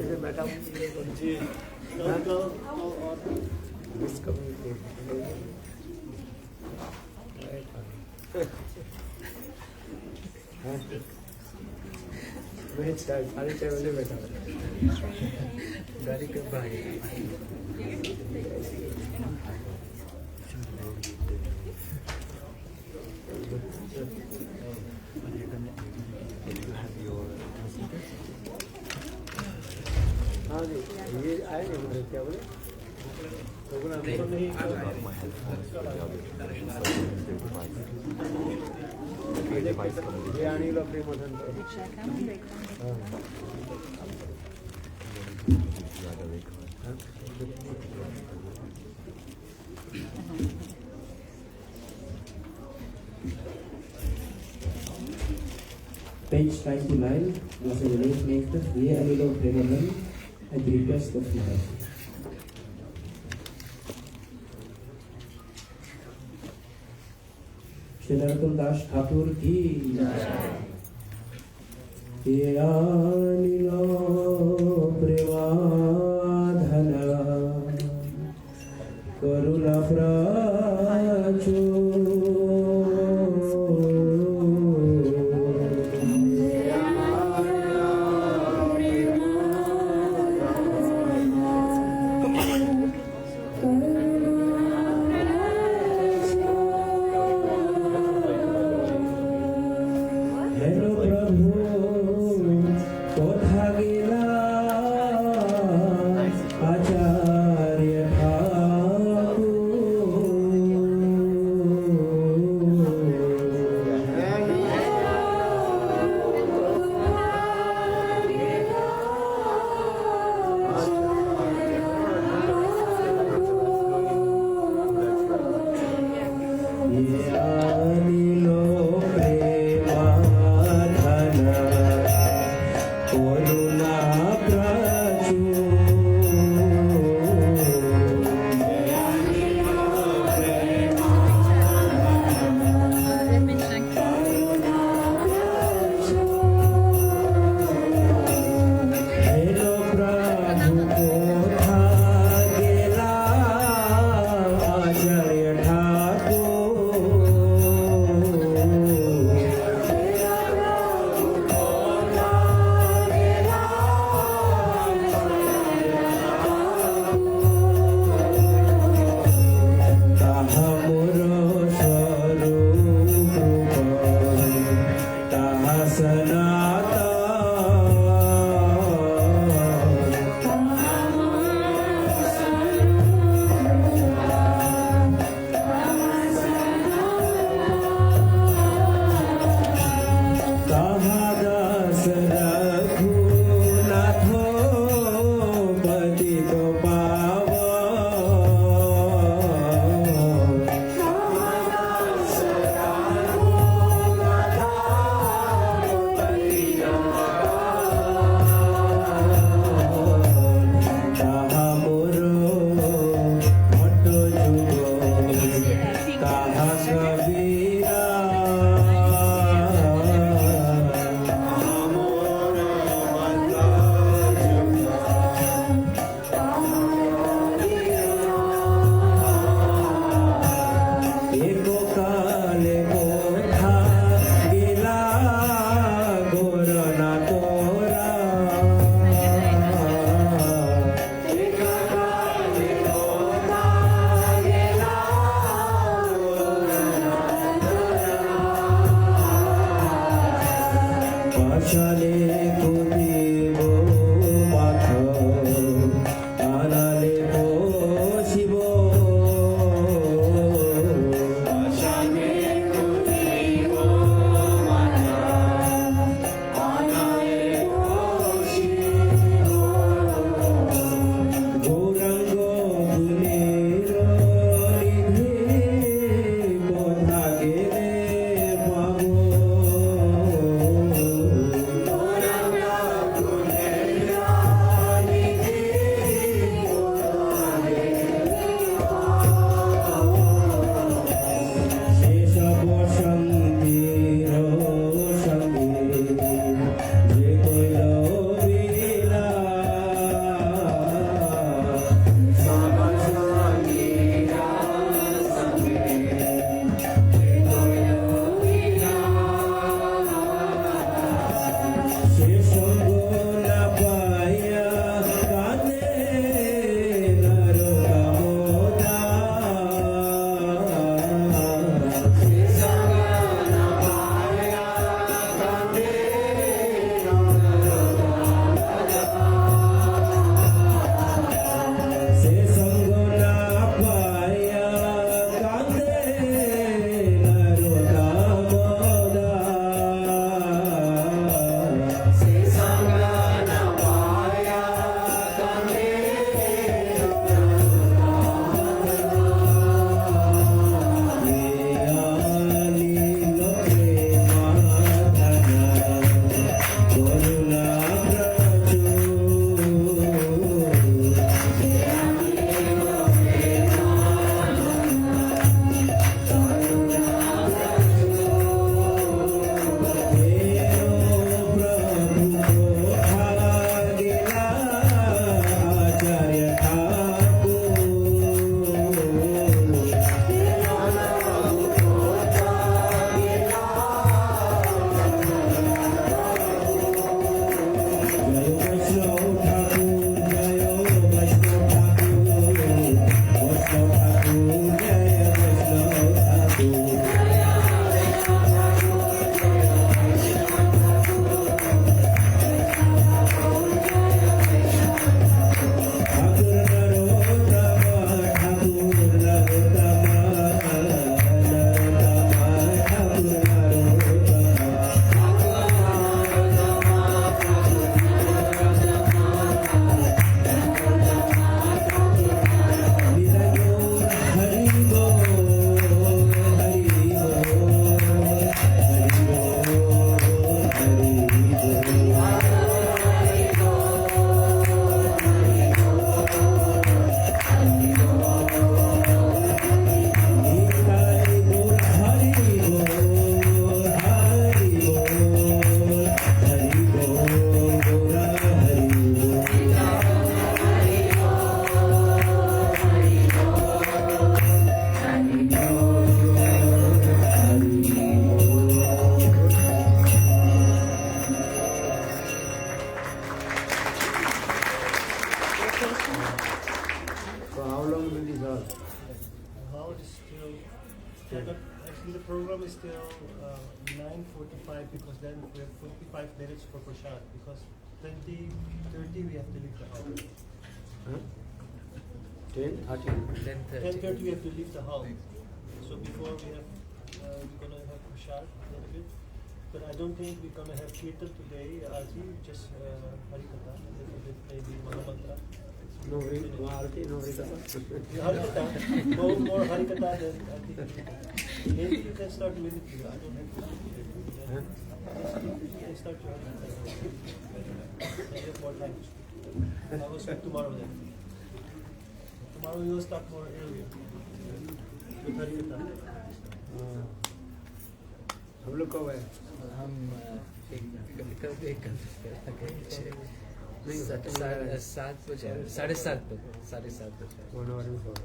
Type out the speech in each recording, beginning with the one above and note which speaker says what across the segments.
Speaker 1: से बैठा हूँ जी मैं 6:30 बजे बैठा हूँ गाड़ी कब भाई हाँ जी ये आए नहीं मुझे क्या बोले ये आने लो अपने Madan
Speaker 2: Page 99 was a relief maker, Via Anilo Premanand, at the request of Maharaj. Shri Narottam दास ठाकुर की ये अनिलो प्रेमाधन करुणा प्रचुर Hello Prabhu, kotha gela
Speaker 1: So how long will this hold?
Speaker 3: How is still, actually the program is still 9:45 because then we have 45 minutes for prashad because 20:30 we have to leave the hall.
Speaker 1: Huh? 10:30.
Speaker 3: 10:30 we have to leave the hall. So before we have, we're gonna have prashad a little bit. But I don't think we're gonna have kirtan today, Aji, just Harikatha, a little bit, maybe Mahamantra.
Speaker 1: No Arati, no Harikatha.
Speaker 3: Harikatha, more Harikatha than I think. Maybe you can start immediately. I don't have to.
Speaker 1: Huh?
Speaker 3: You can start your Harikatha. I have more time to speak. I will speak tomorrow then. Tomorrow we will start more earlier with Harikatha.
Speaker 1: हम लोग कब है?
Speaker 4: हम कब एक नहीं 7 बजे 7:30 बजे 7:30 बजे
Speaker 1: 1 hour before.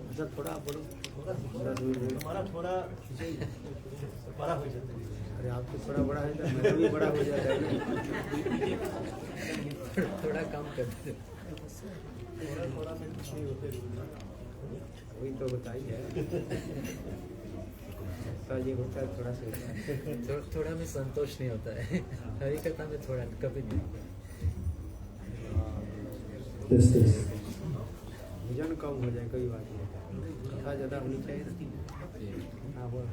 Speaker 1: अच्छा थोड़ा बोलो.
Speaker 3: हमारा थोड़ा बड़ा हो जाता है.
Speaker 1: अरे आपको थोड़ा बड़ा है तो मेरा भी बड़ा हो जाता है.
Speaker 4: थोड़ा कम कर दे.
Speaker 3: थोड़ा में कुछ नहीं होते.
Speaker 1: वही तो बताइए. तो ये होता है थोड़ा सा.
Speaker 4: थोड़ा में संतोष नहीं होता है. हरिकथा में थोड़ा कभी नहीं.
Speaker 1: वजन कम हो जाए कोई बात नहीं. कथा ज़्यादा होनी चाहिए ना. हाँ बोल.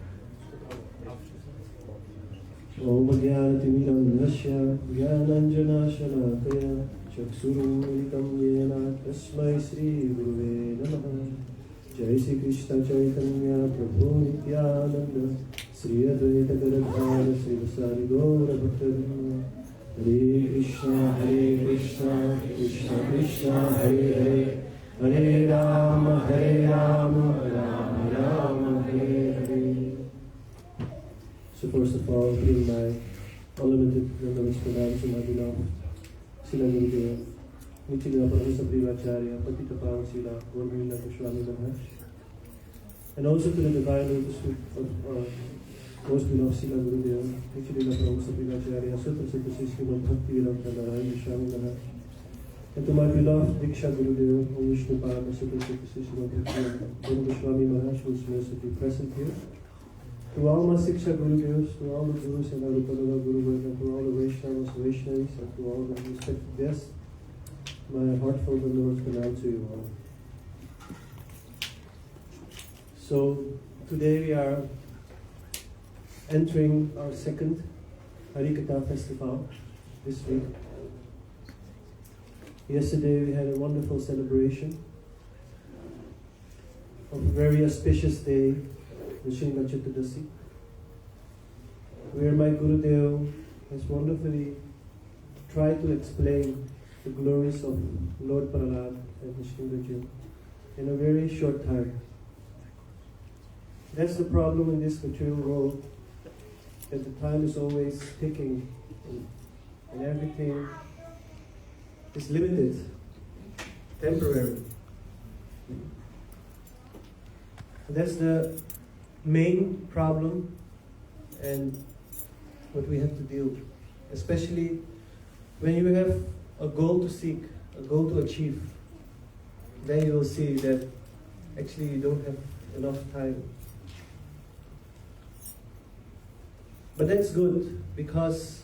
Speaker 2: ओम ज्ञानतिमिरन्धस्य ज्ञानाञ्जनशलाकया चक्षुरुन्मिलितं येन तस्मै श्रीगुरुवे नमः. जय श्री कृष्ण चैतन्य प्रभु नित्यानंद श्री अद्वैत गदाधर श्रीवासादि गौरभक्तवृंद. हरे Krishna Krishna Krishna Hare Hare Hare Ram Ram Ram Hare Hare. So first of all, bring my unlimited remembrance pranam to my beloved Srila Gurudeva, Nityalila Paramahansa Privacharya, Patita Pavan Srila Gauravinda Goswami Maharaj, and also to the divine lotus feet of most beloved Srila Gurudeva, Nityalila Paramahansa Privacharya, Sutra Siddha Srimad Bhakti Vedanta Narayan Goswami Maharaj, and to my beloved Diksha Gurudeva, Om Vishnu Pada Sutra Siddha Srimad Bhakti Vedanta Goswami Maharaj, who is mercifully present here. To all my Siksha Gurudevas, to all the Gurus and Arupadala Guru Varga, to all the Vaishnavas, Vaishnavis, and to all the respected guests, my heartfelt beloved pranam to you all. So, today we are entering our second Harikatha festival this week. Yesterday we had a wonderful celebration of a very auspicious day, the Srimad Chaturdasi, where my Gurudev has wonderfully tried to explain the glories of Lord Prahlad and Nrsimhadev in a very short time. That's the problem in this material world, that the time is always ticking and everything is limited, temporary. That's the main problem and what we have to deal with, especially when you have a goal to seek, a goal to achieve. Then you will see that actually you don't have enough time. But that's good, because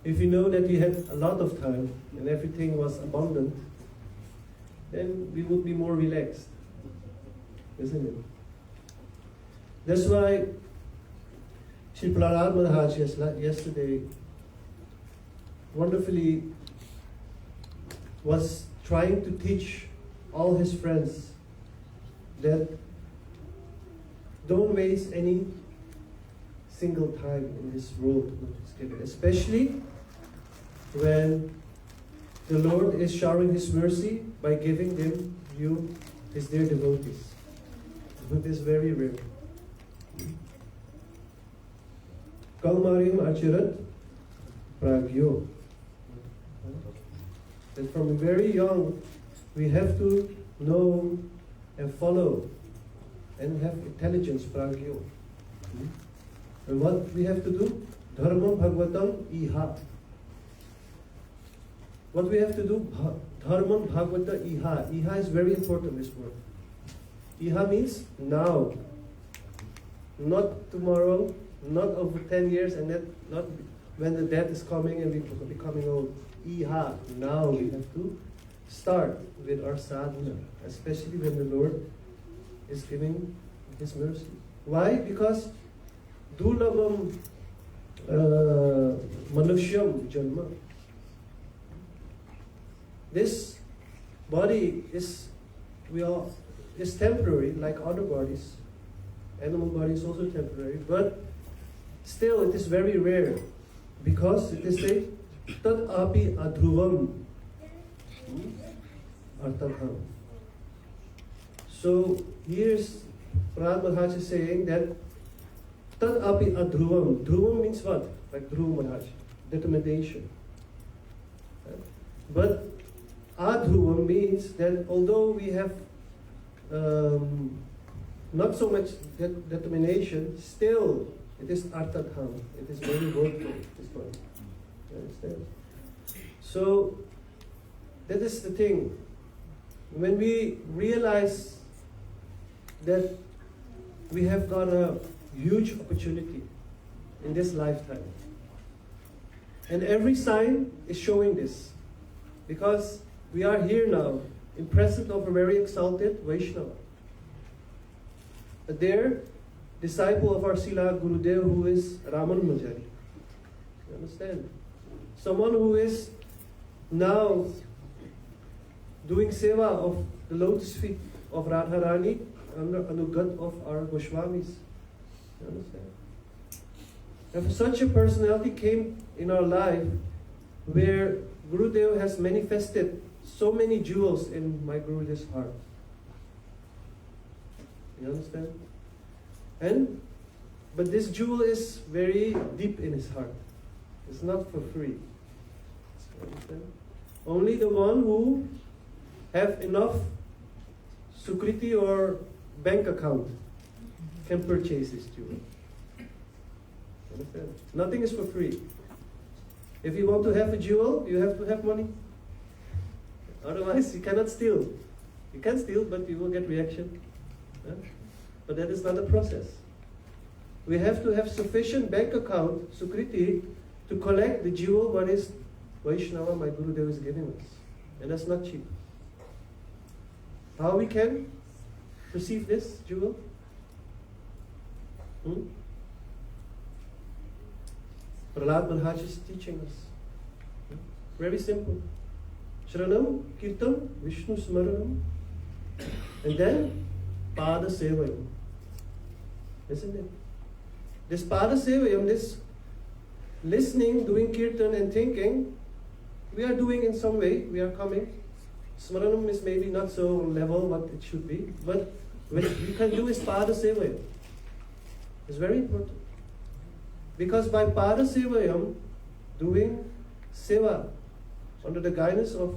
Speaker 2: if you know that you had a lot of time and everything was abundant, then we would be more relaxed, isn't it? That's why Sri Prahlad Maharaj yesterday wonderfully was trying to teach all his friends that don't waste any single time in this world, especially when the Lord is showering His mercy by giving them you as their devotees. But this is very rare. Kalmarim achirat pragyo. That from very young we have to know and follow and have intelligence, pragyo. And what we have to do? Dharma Bhagavatam Iha. What we have to do? Dharma Bhagavata Iha. Iha is very important, this word. Iha means now. Not tomorrow, not over 10 years, and not when the death is coming and we are becoming old. Iha. Now we have to start with our sadhana, especially when the Lord is giving His mercy. Why? Because Dulabam Manushyam Janma. This body is temporary, like other bodies. Animal body is also temporary, but still it is very rare, because it is said Tad api adhruvam artabham. So here's Prahlad Maharaj is saying that Tad api adhruvam. Dhruvam means what? Like Dhruva Maharaj, determination. But adhruvam means that although we have not so much determination, still it is artadham. It is very worthwhil, this point. You understand? So that is the thing. When we realize that we have got a huge opportunity in this lifetime, and every sign is showing this, because we are here now in presence of a very exalted Vaishnava, a dear disciple of our Srila Gurudev, who is Ramanujari. You understand? Someone who is now doing seva of the lotus feet of Radharani under anugat of our Goswamis. You understand? And such a personality came in our life where Gurudev has manifested so many jewels in my Gurudev's heart. You understand? But this jewel is very deep in his heart. It's not for free. You understand? Only the one who have enough sukriti or bank account can purchase this jewel. Understand? Nothing is for free. If you want to have a jewel, you have to have money. Otherwise, you cannot steal. You can steal, but you will get reaction. Huh? But that is not the process. We have to have sufficient bank account, sukriti, to collect the jewel what is Vaishnava, my Gurudev, is giving us. And that's not cheap. How we can receive this jewel? Prahlad Maharaj is teaching us. Very simple. Shranam, Kirtam, Vishnu Smaranam, and then Pada Sevayam. Isn't it? This Pada Sevayam, this listening, doing Kirtan and thinking, we are doing in some way, we are coming. Smaranam is maybe not so level what it should be, but what we can do is Pada Sevayam. It's very important. Because by Pada Sevayam, doing seva under the guidance of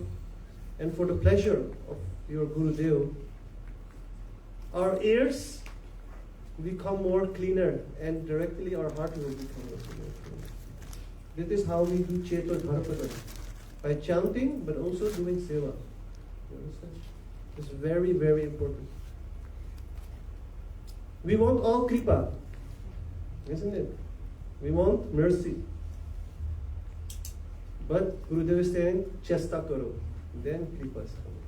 Speaker 2: and for the pleasure of your Gurudev, our ears become more cleaner and directly our heart will become more cleaner. This is how we do Chetan Harpada. By chanting, but also doing seva. You understand? It's very, very important. We want all kripa, isn't it? We want mercy. But Gurudev is saying, Chesta karo. Then kripa is coming.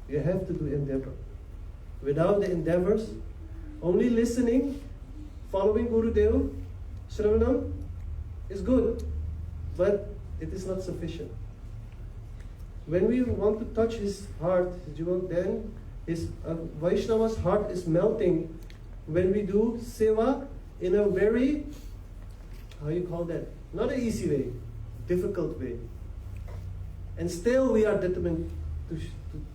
Speaker 2: You have to do endeavor. Without the endeavors, only listening, following Gurudev, Shravanam is good, but it is not sufficient. When we want to touch his heart, his jewel, then his Vaishnava's heart is melting when we do seva in a very, how you call that? Not an easy way, difficult way. And still we are determined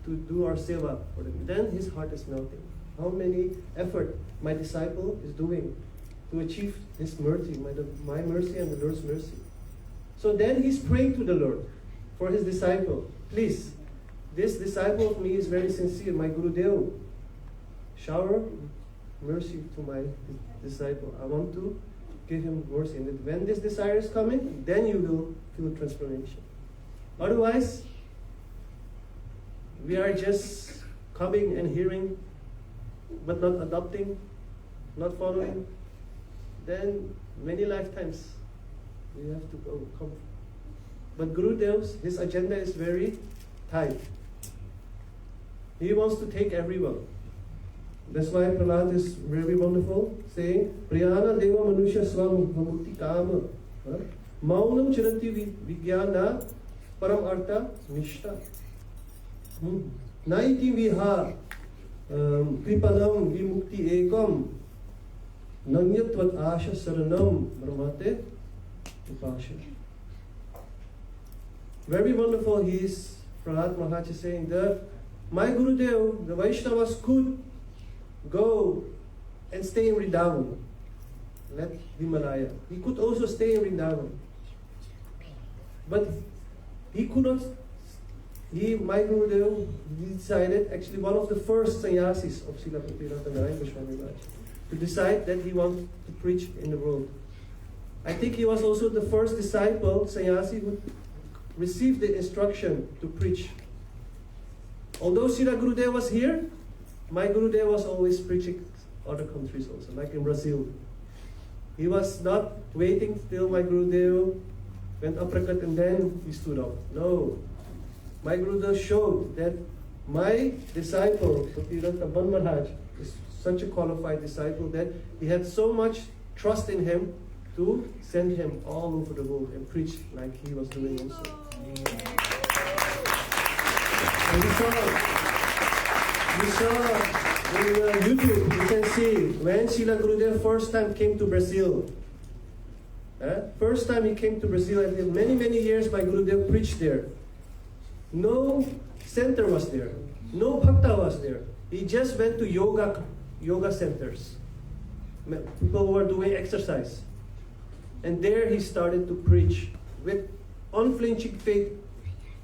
Speaker 2: to do our seva for him. Then his heart is melting. How many effort my disciple is doing to achieve this mercy, my mercy and the Lord's mercy. So then he's praying to the Lord for his disciple. Please, this disciple of me is very sincere, my Gurudev. shower mercy to my disciple. I want to give him mercy. And when this desire is coming, then you will feel transformation. Otherwise, we are just coming and hearing, but not adopting, not following. Then many lifetimes we have to come. But Gurudev's, his agenda is very tight. He wants to take everyone. That's why Prahlad is very wonderful, saying, Priyana deva manusya swam bhamukti kama. Maunam chiranti vijnana param artha nishta. Naiti viha kripanam vimukti ekam nanyatvat asha saranam brahmate upasha. Very wonderful, he is, Prahlad Maharaj is saying that my Gurudev, the Vaishnavas could go and stay in Vrindavan, let Himalaya. He could also stay in Vrindavan. But he could not, my Gurudev decided, actually one of the first sannyasis of Srila Bhaktivedanta Narayana Goswami Maharaj, to decide that he wanted to preach in the world. I think he was also the first disciple, sannyasi, who received the instruction to preach. Although Srila Gurudev was here, my Gurudev was always preaching other countries also, like in Brazil. He was not waiting till my Gurudev went uppercut and then he stood up. No. My Gurudev showed that my disciple, Bhaktivedanta Ban Maharaj, is such a qualified disciple that he had so much trust in him to send him all over the world and preach like he was doing also. And we saw in YouTube, you can see when Srila Gurudev first time came to Brazil. First time he came to Brazil, and many years my Gurudev preached there. No center was there. No bhakta was there. He just went to yoga centers. People who were doing exercise. And there he started to preach with unflinching faith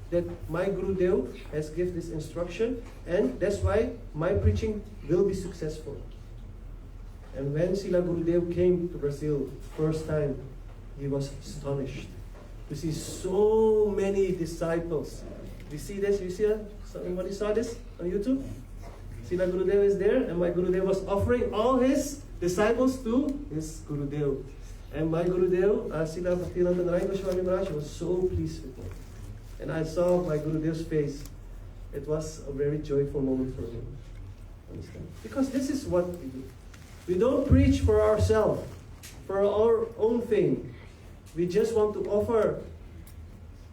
Speaker 2: that my Gurudev has given this instruction, and that's why my preaching will be successful. And when Srila Gurudev came to Brazil first time, he was astonished to see so many disciples. You see this? You see that? Somebody saw this on YouTube? Srila Gurudev is there, and my Gurudev was offering all his disciples to his Gurudev. And my Gurudev, Srila Bhaktivedanta Narayana Goswami Maharaj, was so pleased with me. And I saw my Gurudev's face. It was a very joyful moment for him. Understand? Because this is what we do. We don't preach for ourselves, for our own fame. We just want to offer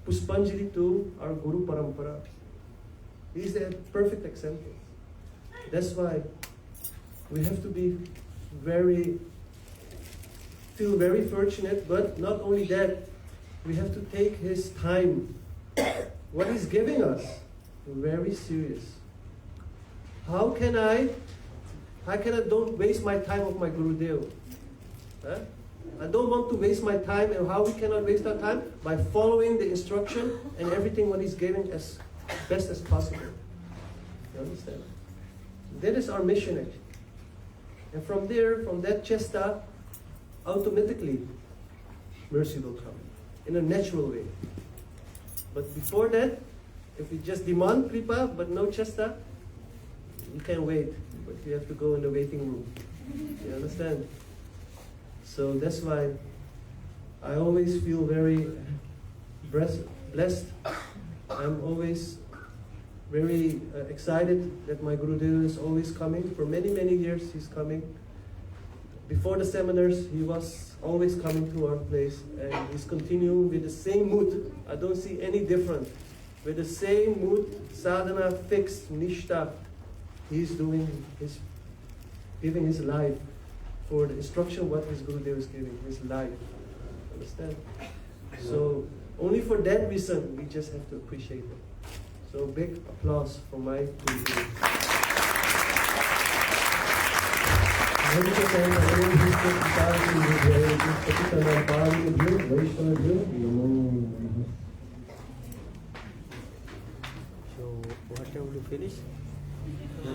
Speaker 2: Puspanjali to our Guru Parampara. He is the perfect example. That's why we have to be feel very fortunate, but not only that, we have to take his time, what he's giving us, very serious. How can I don't waste my time of my Gurudev? I don't want to waste my time, and how we cannot waste our time? By following the instruction and everything what he's giving as best as possible. You understand? That is our mission actually. And from there, from that chesta, automatically mercy will come in a natural way. But before that, if we just demand kripa but no chesta, you can wait, but you have to go in the waiting room. You understand? So that's why I always feel very blessed. I'm always very excited that my Gurudev is always coming. For many years he's coming. Before the seminars, he was always coming to our place, and he's continuing with the same mood. I don't see any difference. With the same mood, sadhana, fixed, nishta, he's giving his life for the instruction what his Gurudev is giving, his life. Understand? So only for that reason, we just have to appreciate it. So big applause for my Gurudev.
Speaker 1: So what have we finished?
Speaker 3: 1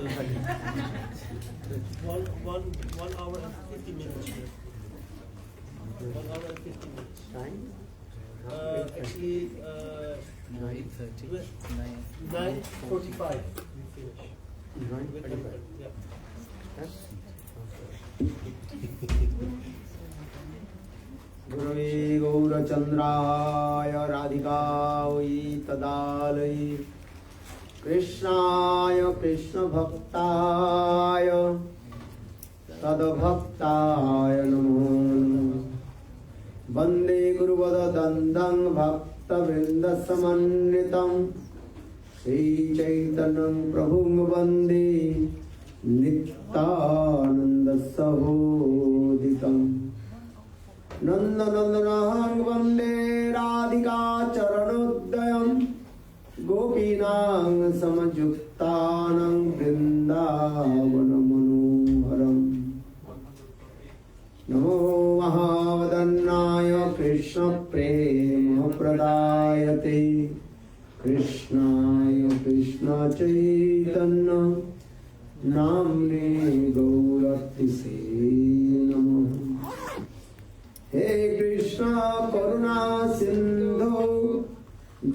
Speaker 3: hour and 50 minutes here. 1 hour and 50 minutes.
Speaker 1: Time?
Speaker 3: Actually,
Speaker 4: 9:30.
Speaker 3: 9:45 we finish.
Speaker 1: 9:45.
Speaker 3: Yeah.
Speaker 1: गुरवे गौरचन्द्राय राधिकायै तदालये कृष्णाय कृष्णभक्ताय तद्भक्ताय नमो नमः। वन्दे गुरुवददन्दं भक्तवृन्दसमन्वितं श्रीचैतन्यं प्रभुं वन्दे नित्यानन्दसहोदितम्। नन्दनन्दनं वन्दे राधिका चरणोदयं गोपीनां समयुक्तानां वृन्दावनमनोहरम्। नमो महावदन्नाय कृष्णप्रेमप्रदायते कृष्णाय कृष्णचैतन्य नाम्ने गौरतिसे नमः। हे कृष्ण करुणा सिंधु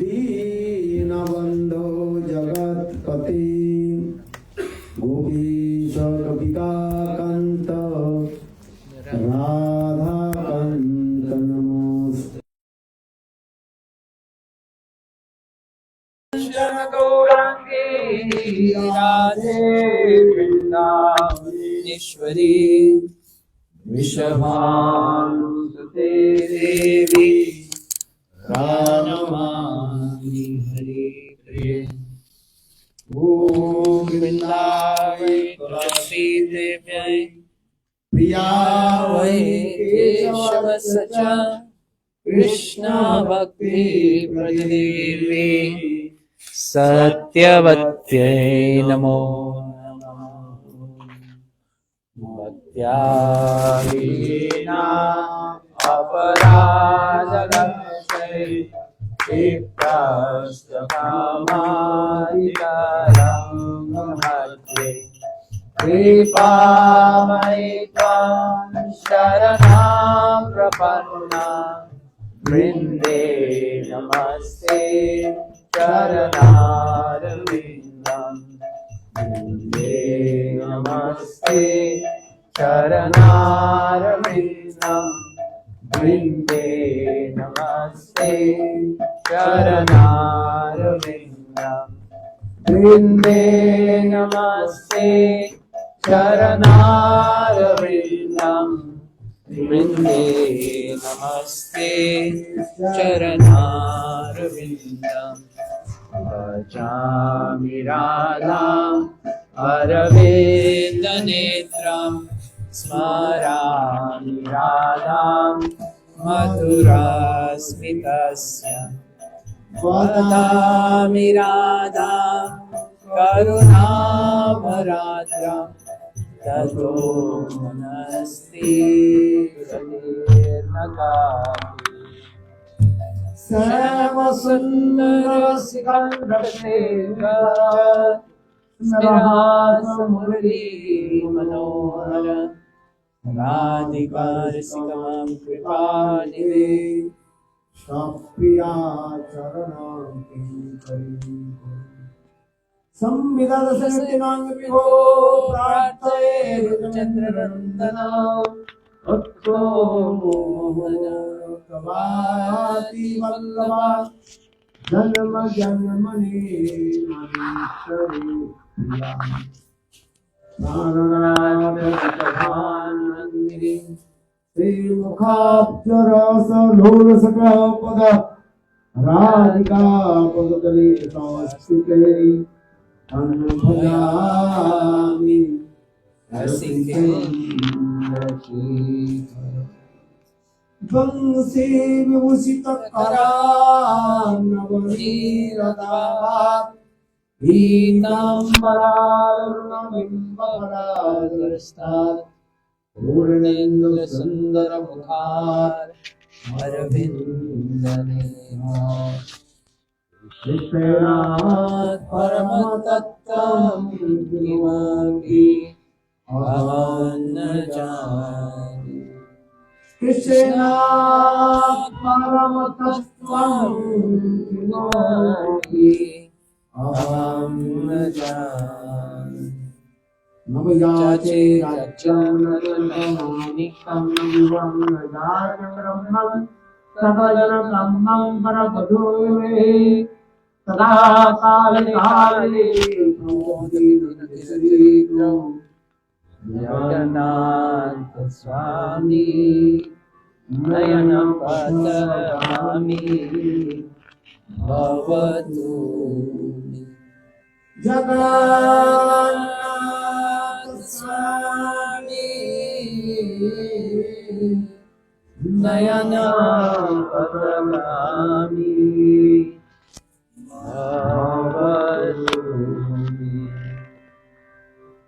Speaker 1: दीनबंधो जगत्पते गोपीश कपिकान्त राधाकान्त नमोस्तुते।
Speaker 5: गौरांगे राधे वृंदावनेश्वरी विश्वभानुसुते देवी प्रणमामि हरे प्रिय ॐ वृंदावै तुलसी देव्यै प्रिया वै केशवस्य च कृष्ण भक्ति प्रदेवी सत्यवत्यै नमो भक्त्या वीणा अपराधलक्ष्यै क्षिप्तस्तकामादिकरं मध्ये कृपामयि त्वां शरणं प्रपन्ना वृन्दे नमस्ते चरणारविन्दम् वृन्दे नमस्ते चरणारविन्दम् वृन्दे नमस्ते चरणारविन्दम् वृन्दे नमस्ते चरणारविन्दम् वृन्दे नमस्ते चरणारविन्दम् भजामि राधाम् अरविन्दनेत्रम् स्मरामि राधाम् मधुरस्मितस्य वदामि राधाम् करुणाभराद्राम् ततो मनस्ति सर्वसुन्दरसिकन्दमुरली मनोहर राधिकारसिकमां कृपानिधे
Speaker 1: प्रिया चरणं संविदसनां विभो
Speaker 5: प्रार्थये चन्द्रनन्दना भक्तो
Speaker 1: मोहनकवाति वल्लभा जन्म जन्मनि मनीश्वरी श्रीमुखाब्जरसलोलसकपद राधिका पदतले संस्थिते भजामि वंशी विभूषित करानवनीरदात् पीताम्बरारुणबिम्बफलाधरस्तात् पूर्णेन्दुसुन्दरमुखात् अरविन्दनेत्र कृष्णात् परमतत्त्व
Speaker 5: किमपि अहं न जाने। कृष्णात् परमतत्त्वं किमपि अहं न जाने। नवयाचे राज्यं नित्यं विवं ब्रह्मं सकलब्रह्मं परमधुमे सदा काले काले जगन्नाथ स्वामी नयनं पश्यामि भवतु जगन्नाथ स्वामी नयनं पश्यामि भवतु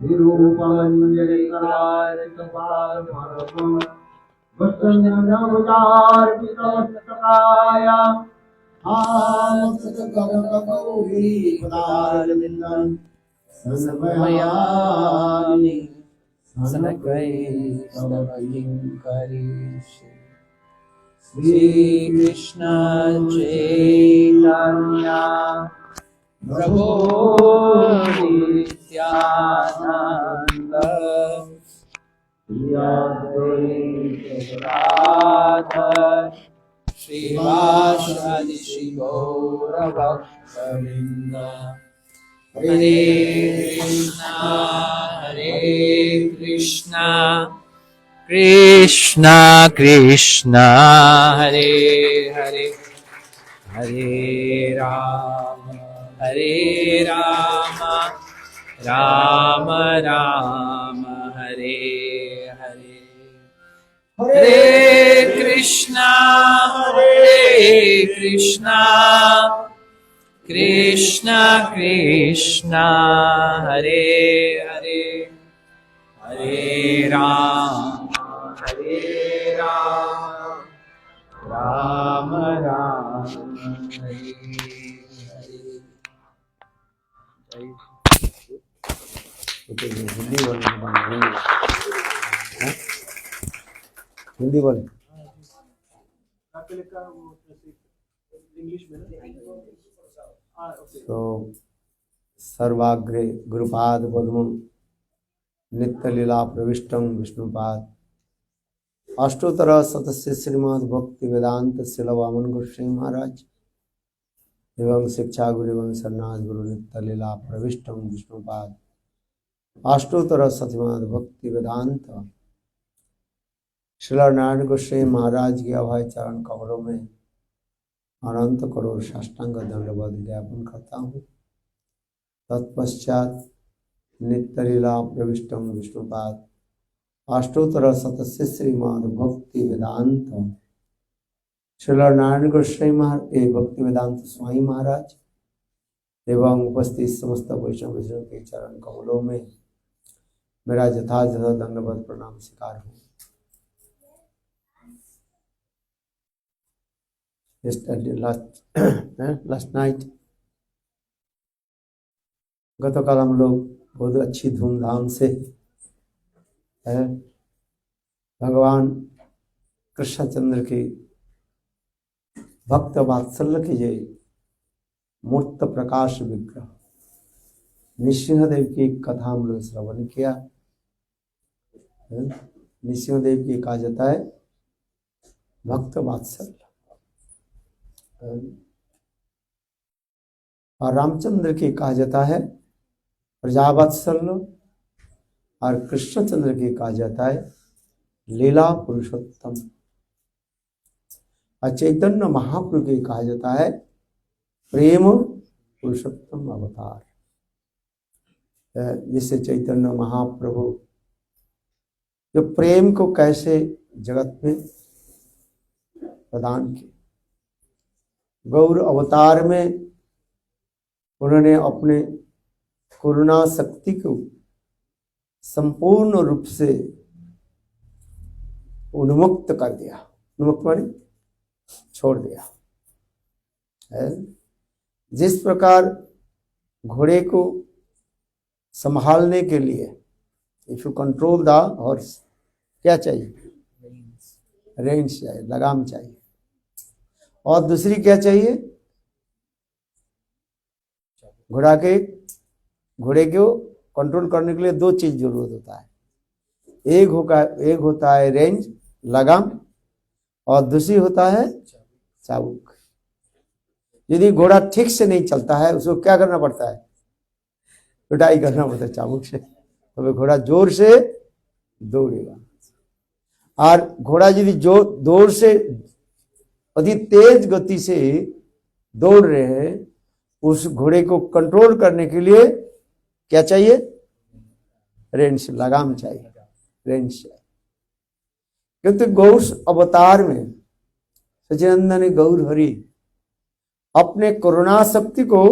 Speaker 5: निरूपमञ्जलिकारितपादपरमं वत्सन्यमजार्पितमस्तकाय आमस्तकगौरी पदारविन्दं समर्पयामि सनकैस्तवकिङ्करीषु श्रीकृष्ण चैतन्य प्रभो नित्यानन्द श्रीअद्वैतगदाधर श्रीवासादि श्रीगौरभक्तवृन्द हरे कृष्णा कृष्णा कृष्णा हरे हरे हरे राम राम राम हरे हरे हरे कृष्णा कृष्णा कृष्णा हरे हरे हरे राम राम राम हरे हरे।
Speaker 1: हिंदी बोले हिंदी बोले
Speaker 3: इंग्लिश में
Speaker 1: तो सर्वाग्रे गुरुपाद पद्मं नित्य लीला प्रविष्टं विष्णुपाद अष्टोत्तर शतस्य श्रीमद् भक्ति वेदांत शिल वामन गोस्वामी महाराज एवं शिक्षा गुरु एवं शरणाथ गुरु नित्य लीला प्रविष्टं विष्णुपाद अष्टोत्तर शतमद् भक्ति वेदांत श्री नारायण गोस्वामी महाराज के अभय चरण कमलों में अनंत करोड़ साष्टांग दंडवत ज्ञापन करता हूँ। तत्पश्चात नित्य लीला प्रविष्टम विष्णुपाद अष्टोत्तर शतस्य श्रीमद् भक्ति वेदांत श्री नारायण गोस्वामी महाराज भक्ति वेदांत स्वामी महाराज एवं उपस्थित समस्त वैष्णव के चरण कमलों में मेरा यथायथ दंडवत प्रणाम स्वीकार हूँ। लास्ट नाइट गतकाल हम लोग बहुत अच्छी धूमधाम से भगवान कृष्णचंद्र की भक्त वात्सल्य की जय मूर्त प्रकाश विग्रह नृसिंहदेव की कथा हम लोग श्रवण किया। नृसिंहदेव की कहा जाता है भक्त वात्सल्य और रामचंद्र की कहा जाता है प्रजावत्सल्य और कृष्णचंद्र की कहा जाता है लीला पुरुषोत्तम और चैतन्य महाप्रभु की कहा जाता है प्रेम पुरुषोत्तम अवतार। जिससे चैतन्य महाप्रभु जो प्रेम को कैसे जगत में प्रदान किया, गौर अवतार में उन्होंने अपने करुणा शक्ति को संपूर्ण रूप से उन्मुक्त कर दिया। उन्मुक्त माने छोड़ दिया है। जिस प्रकार घोड़े को संभालने के लिए, if you control the horse, क्या चाहिए? रेंज चाहिए, लगाम चाहिए। और दूसरी क्या चाहिए? घोड़े को कंट्रोल करने के लिए दो चीज जरूरत होता है। एक होता है रेंज, लगाम, और दूसरी होता है चाबुक। यदि घोड़ा ठीक से नहीं चलता है, उसको क्या करना पड़ता है? पिटाई करना पड़ता है चाबुक से, तो घोड़ा जोर से दौड़ेगा। और घोड़ा यदि जोर से अति तेज गति से दौड़ रहे हैं, उस घोड़े को कंट्रोल करने के लिए क्या चाहिए? रेंज, लगाम चाहिए, रेंज चाहिए। क्योंकि गौर अवतार में सच्चिदानंद गौर हरि अपने करुणा शक्ति को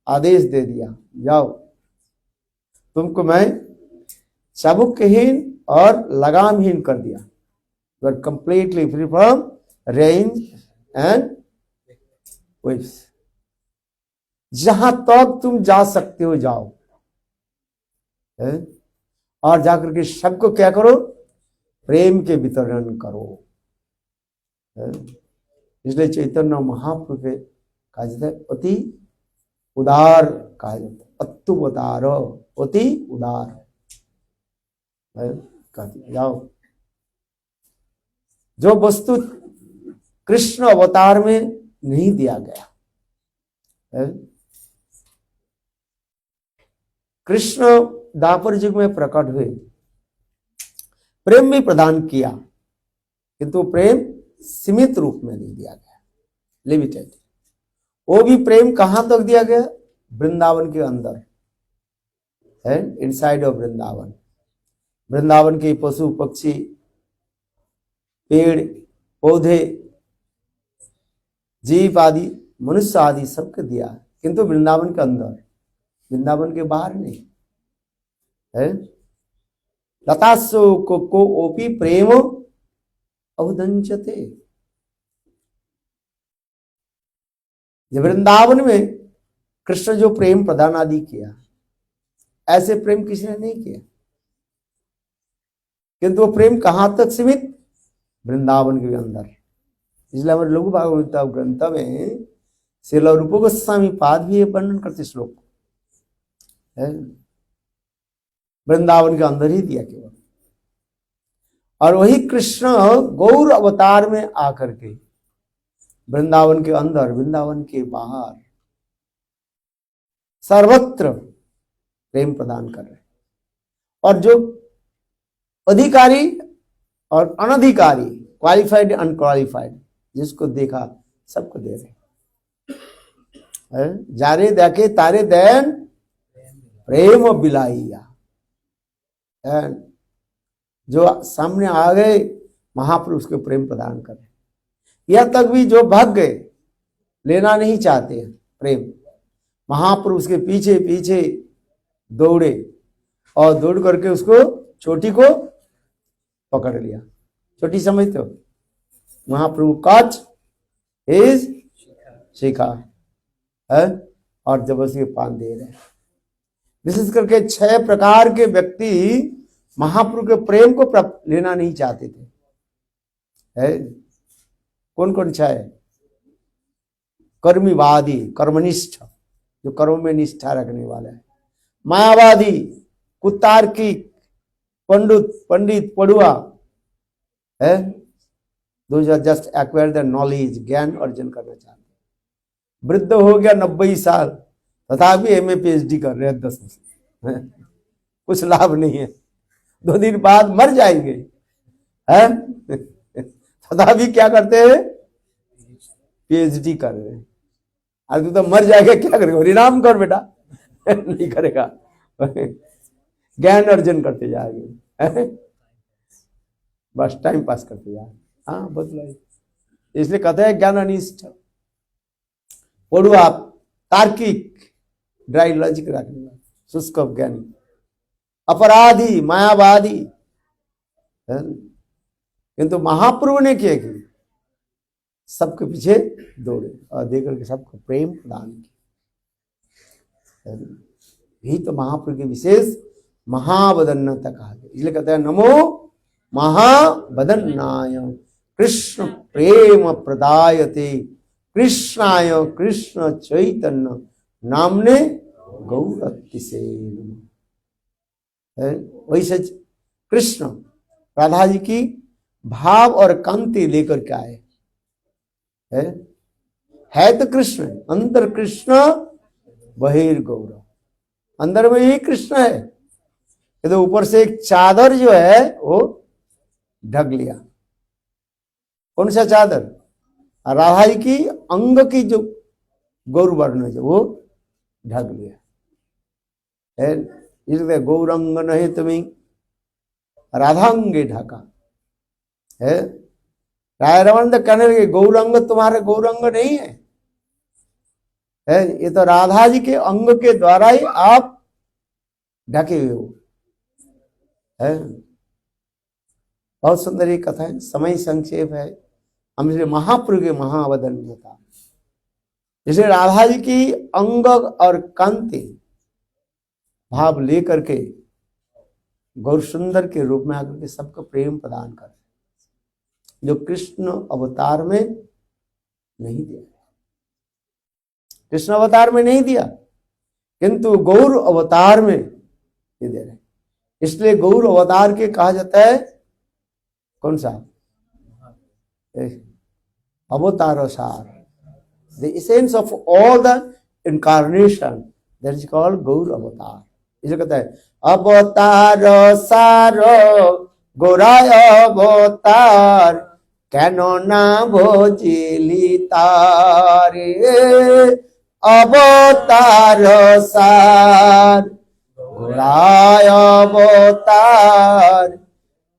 Speaker 1: आदेश दे दिया, जाओ तुमको मैं चाबुकहीन और लगामहीन कर दिया। You are completely free from reins and whips। जहां तक तुम जा सकते हो जाओ, और जाकर के सबको क्या करो? प्रेम के वितरण करो। इसलिए चैतन्य महाप्रभु के कहा जाता है अति उदार, कहा जाता है अत्युदार, अति उदार। कहते जाओ, जो वस्तु कृष्ण अवतार में नहीं दिया गया, कृष्ण द्वापर युग में प्रकट हुए, प्रेम भी प्रदान किया, किंतु प्रेम सीमित रूप में नहीं दिया गया, लिमिटेड। वो भी प्रेम कहां तक दिया गया? वृंदावन के अंदर, है इनसाइड ऑफ वृंदावन। वृंदावन के पशु पक्षी, पेड़ पौधे, जीव आदि, मनुष्य आदि सबके दिया, किंतु वृंदावन के अंदर, वृंदावन के बाहर नहीं है। लतासो को ओपी प्रेम अवदंचते। वृंदावन में कृष्ण जो प्रेम प्रदान आदि किया, ऐसे प्रेम किसी ने नहीं किया, किंतु वो प्रेम कहां तक सीमित? वृंदावन के अंदर। इसलिए हमारे लघु भागवत ग्रंथ में श्रील रूप गोस्वामी पाद भी ये वर्णन करते श्लोक है, वृंदावन के अंदर ही दिया केवल। और वही कृष्ण गौर अवतार में आकर के वृंदावन के अंदर, वृंदावन के बाहर सर्वत्र प्रेम प्रदान कर रहे हैं। और जो अधिकारी और अनधिकारी, क्वालिफाइड अनक्वालिफाइड, जिसको देखा सबको दे रहे। जारे देखे तारे दैन प्रेम बिलाइया। जो सामने आ गए महापुरुष के प्रेम प्रदान कर रहे। यह तक भी जो भाग गए, लेना नहीं चाहते प्रेम, महापुरुष के पीछे पीछे दौड़े और दौड़ करके उसको चोटी को पकड़ लिया। चोटी समझते हो? महाप्रभु कच इज शिखा है, और जबरदस्ती पान दे रहे हैं। विशेष करके 6 प्रकार के व्यक्ति महाप्रभु के प्रेम को लेना नहीं चाहते थे। है कौन कौन 6? कर्मीवादी, कर्मनिष्ठ, जो कर्म में निष्ठा रखने वाला है। मायावादी, कुतार्किक, पंडित पढ़ुआ है, those are just acquire the knowledge, ज्ञान अर्जन करना चाहते हैं। वृद्ध हो गया 90 साल, तथापि एमए पीएचडी कर रहे हैं 10 वर्ष, कुछ लाभ नहीं है, 2 दिन बाद मर जाएंगे, है तथापि क्या करते हैं? पीएचडी कर रहे हैं। आज तू तो मर जाएगा, क्या करेगा? हरिनाम कर बेटा नहीं करेगा, ज्ञान अर्जन करते जाएंगे, बस टाइम पास करते जाए। हाँ बदला, इसलिए कहते हैं ज्ञान अनिष्ठ, पढ़ुआ, तार्किक, ड्राई लॉजिक रखने वाला, शुष्क ज्ञानी, अपराधी, मायावादी। किंतु महाप्रभु ने किया कि सबके पीछे दौड़े और देकर के सबको प्रेम प्रदान किया। भी तो महाप्रभु के विशेष महावदन्यता कहा गया। इसलिए कहते हैं नमो महावदन्नाय कृष्ण प्रेम प्रदायते कृष्णाय कृष्ण चैतन्य नामने गौरतिसे। वैसे कृष्ण राधा जी की भाव और कांति लेकर के आए है तो कृष्ण, अंदर कृष्ण बहिर्गौर, अंदर में ही कृष्ण है। ये तो ऊपर से एक चादर जो है वो ढक लिया। कौन सा चादर? राधा जी की अंग की जो गौर वर्ण जो वो ढक लिया है। इसलिए गौरंग नहीं तुम्हें राधांगे ढका है। राय रमन तो कहने लगे गौरंग तुम्हारे गौरंग नहीं है, ये तो राधा जी के अंग के द्वारा ही आप ढके हुए हो है। बहुत सुंदर ये कथा है, समय संक्षेप है। हम इसलिए महाप्रभु के महावदन्यता, जैसे राधा जी की अंग और कांति भाव लेकर के गौर सुंदर के रूप में आकर के सबको प्रेम प्रदान कर, जो कृष्ण अवतार में नहीं दिया। कृष्ण अवतार में नहीं दिया किंतु गौर अवतार में ये दे रहे। इसलिए गौर अवतार के कहा जाता है कौन सा? अवतार सार, the essence of all the incarnation, that is called Gaur avatar. इसे कहता है अवतार सार गोराय अवतार केन ना भजिली तारे। अवतार सार गोराय अवतार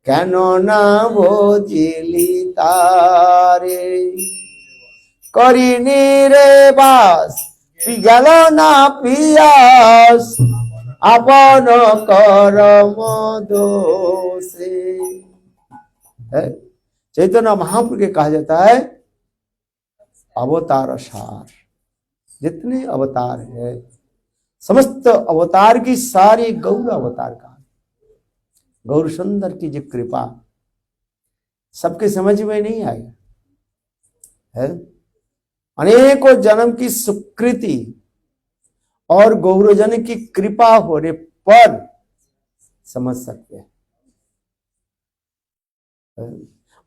Speaker 1: केन ना भजिली तारे। करिनी रे बास पिगल ना पियास अपन करम दोषे। चैतन्य महाप्रभु के कहा जाता है अवतार सार। जितने अवतार है समस्त अवतार की सारी गौर अवतार का, गौर सुंदर की जो कृपा सबके समझ में नहीं आएगा है। अनेकों जन्म की सुकृति और गौरजन की कृपा होने पर समझ सकते हैं।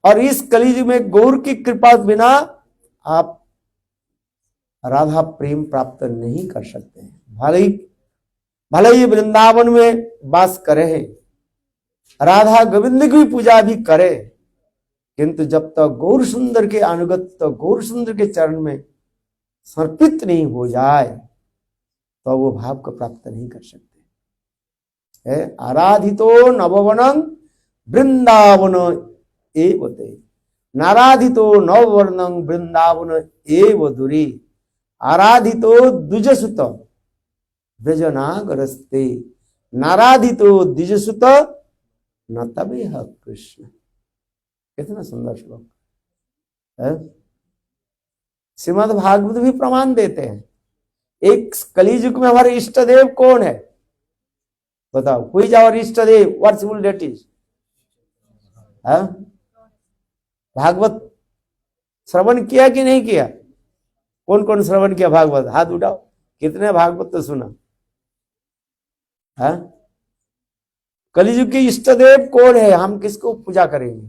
Speaker 1: और इस कलियुग में गौर की कृपा बिना आप राधा प्रेम प्राप्त नहीं कर सकते हैं। भले ही वृंदावन में वास करे, राधा गोविंद की पूजा भी करे, किंतु जब तक गौर सुंदर के अनुगत, तो गौर सुंदर के चरण में समर्पित नहीं हो जाए तो वो भाव को प्राप्त नहीं कर सकते है। आराधितो नववनं वृंदावन एवते, नाराधितो नववर्णं वृंदावन एव दूरी। आराधितो द्विजसुत ब्रजनागरस्ते, नाराधितो द्विजसुत न तबेह कृष्ण। कितना सुंदर श्लोक है। श्रीमद् भागवत भी प्रमाण देते हैं। एक कलियुग में हमारे इष्ट देव कौन है बताओ? हु इज आवर इष्ट देव? Worshipful deities? भागवत श्रवण किया कि नहीं किया? कौन कौन श्रवण किया भागवत? हाथ उठाओ। कितने भागवत तो सुना? कलियुग के इष्ट देव कौन है? हम किसको पूजा करेंगे?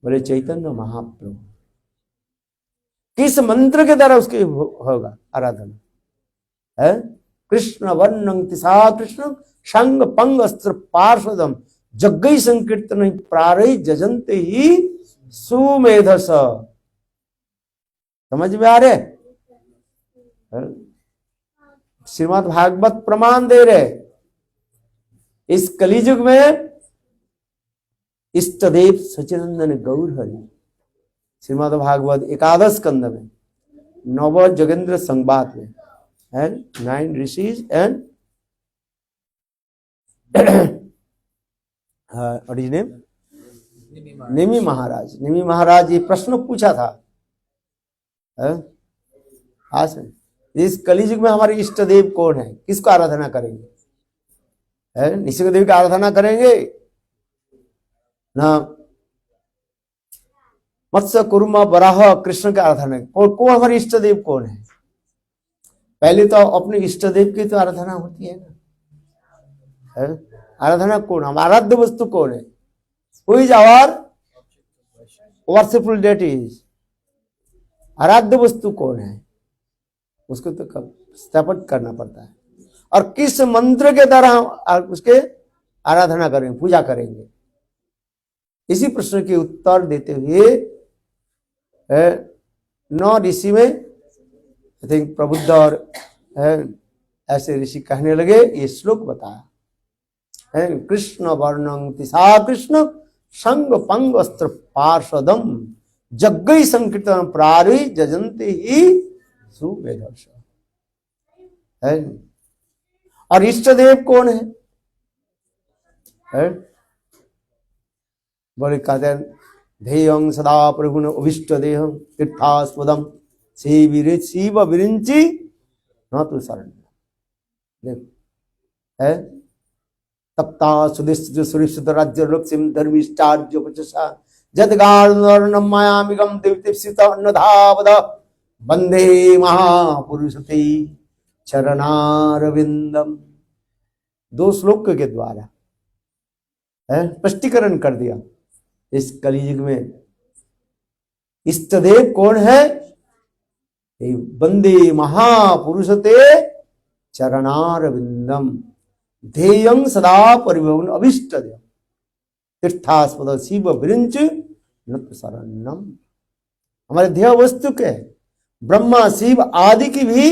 Speaker 1: बोले चैतन्य महाप्रभु। किस मंत्र के द्वारा उसकी होगा आराधना है? कृष्ण वर्णं तिसा कृष्ण संग पंग अस्त्र पार्षदम जग्गई संकीर्तन प्रारई जजंते ही सुमेधस। समझ में आ रहे? श्रीमद् भागवत प्रमाण दे रहे इस कलियुग में इष्टदेव सचिनंदन गौर हरि। श्रीमद् भागवत एकादश स्कंद में नव जोगेंद्र संवाद में and 9 ऋषिज and निमि महाराज। निमि महाराज ये प्रश्न पूछा था। इस कलियुग में हमारे इष्ट देव कौन है, किसको आराधना करेंगे? है निशिक देव की आराधना करेंगे ना, मत्स्य कुर्मा बराह कृष्ण की आराधना। और कौन हमारे इष्ट देव कौन है? पहले तो अपने इष्ट देव की तो आराधना होती है ना, है? आराधना कौन, हम आराध्य वस्तु कौन है? Who is our worshipful deities? आराध्य वस्तु कौन है? उसको तो स्थापित करना पड़ता है। और किस मंत्र के द्वारा हम उसके आराधना करेंगे, पूजा करेंगे? इसी प्रश्न के उत्तर देते हुए 9 ऋषि में आई थिंक प्रबुद्ध और ऐसे ऋषि कहने लगे, ये श्लोक बताया है, कृष्ण वर्णं तिसा कृष्ण संग पंग अस्त्र पार्षदम जग्गई संकीर्तन प्रारी जजंती ही सुवेदर्श है। और इष्ट देव कौन है? बड़े कहते हैं ध्येयं सदा प्रभुन अभिष्ट देहं तीर्थास्पदम शिव विरिंची न तो शरण है। तप्ता सुदिष्ट सुरिष्ट राज्य लक्ष्मी धर्मिष्टार्य पचसा जदगार्णम मायामिगम दिव्यसित अन्नधावद वंदे महापुरुषते चरणारविंदम। 2 श्लोक के द्वारा स्पष्टीकरण कर दिया इस कलियुग में इष्ट देव कौन है? वंदे महापुरुषते चरणारविंदम ध्येयं सदा परिभवन अभिष्ट देव तीर्थास्पद शिव विरिंच नत शरणम। हमारे ध्येय वस्तु के ब्रह्मा शिव आदि की भी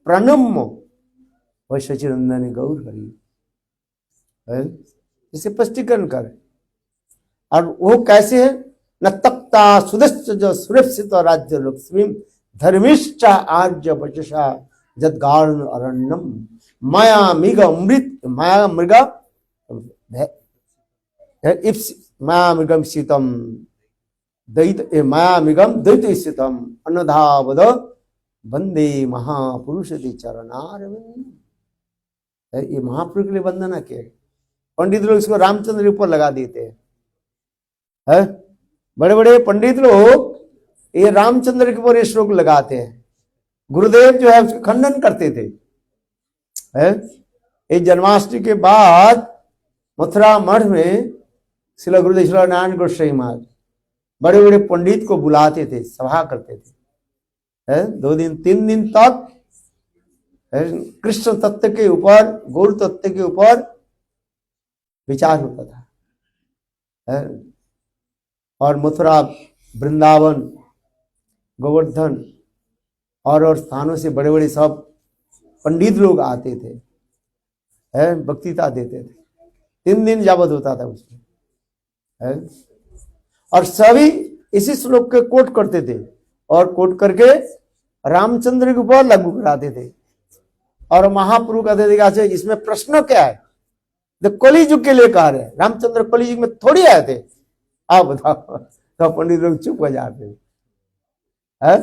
Speaker 1: प्रणम्य वह सचिनंदन गौर हरि, इसे स्पष्टीकरण कर। और वो कैसे है? न तप्ता सुदस्य जो सुरक्षित राज्य लक्ष्मी धर्मिष्ठ आर्य वचसा जदगार्ण अरण्यम माया मिग अमृत माया मृग माया मृगम शीतम दैत माया मृगम दैत शीतम अन्नधावद वंदे महापुरुष चरणारविंद। ये महापुरुष के लिए वंदना के पंडित लोग इसको रामचंद्र के ऊपर लगा देते हैं। बड़े बड़े पंडित लोग ये रामचंद्र के ऊपर ये श्लोक लगाते हैं। गुरुदेव जो है उसका खंडन करते थे। इस जन्माष्टमी के बाद मथुरा मठ में श्रील गुरुदेव श्री नारायण गोस्वामी महाराज बड़े बड़े पंडित को बुलाते थे, सभा करते थे। 2 दिन 3 दिन तक कृष्ण तत्व के ऊपर, गौर तत्व के ऊपर विचार होता था। और मथुरा, वृंदावन, गोवर्धन और स्थानों से बड़े बड़े सब पंडित लोग आते थे, वक्तृता देते थे। 3 दिन जावत होता था उसमें। और सभी इसी श्लोक के कोट करते थे और कोट करके रामचंद्र के ऊपर लागू कराते थे। और महाप्रभु कहते थे कि इसमें प्रश्न क्या है? तो कलियुग के लिए कह रहे हैं, रामचंद्र कलियुग में थोड़ी आए थे, आप बताओ। तो पंडित लोग चुप हो जाते हैं।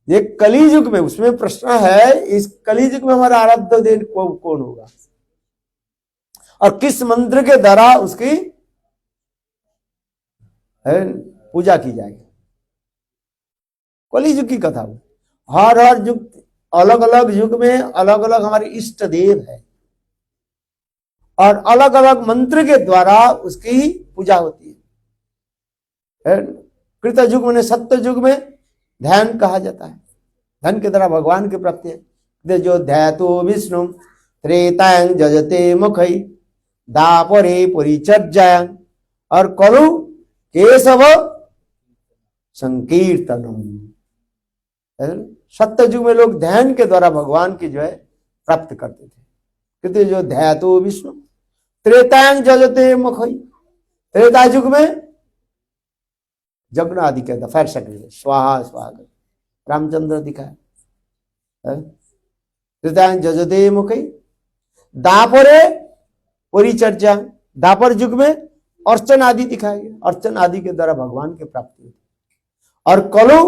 Speaker 1: ये कलियुग में, उसमें प्रश्न है इस कलियुग में हमारा आराध्य देव कौन होगा और किस मंत्र के द्वारा उसकी पूजा की जाएगी। कलियुग की कथा हो। हर युग, अलग अलग युग में अलग अलग हमारे इष्ट देव है और अलग अलग मंत्र के द्वारा उसकी पूजा होती है। कृत युग में, सत्य युग में ध्यान कहा जाता है। धन के द्वारा भगवान की प्राप्ति है। जो ध्यातो विष्णु त्रेतांग जजते मुखई दापरे परिचर्यां और कलु केशव संकीर्तनम। सत्य युग में लोग ध्यान के द्वारा भगवान की जो है प्राप्त करते थे। कहते जो ध्यातो विष्णु त्रेतांग जजते मुखई, त्रेता युग में यज्ञ आदि कहता फायर सेक्रेटरी स्वाहा स्वाहा रामचंद्र दिखाया। त्रेतांग जजते मुखई दापरे परिचर्या, दापर युग में अर्चन आदि दिखाया गया। अर्चन आदि के द्वारा भगवान की प्राप्ति होती। और कलु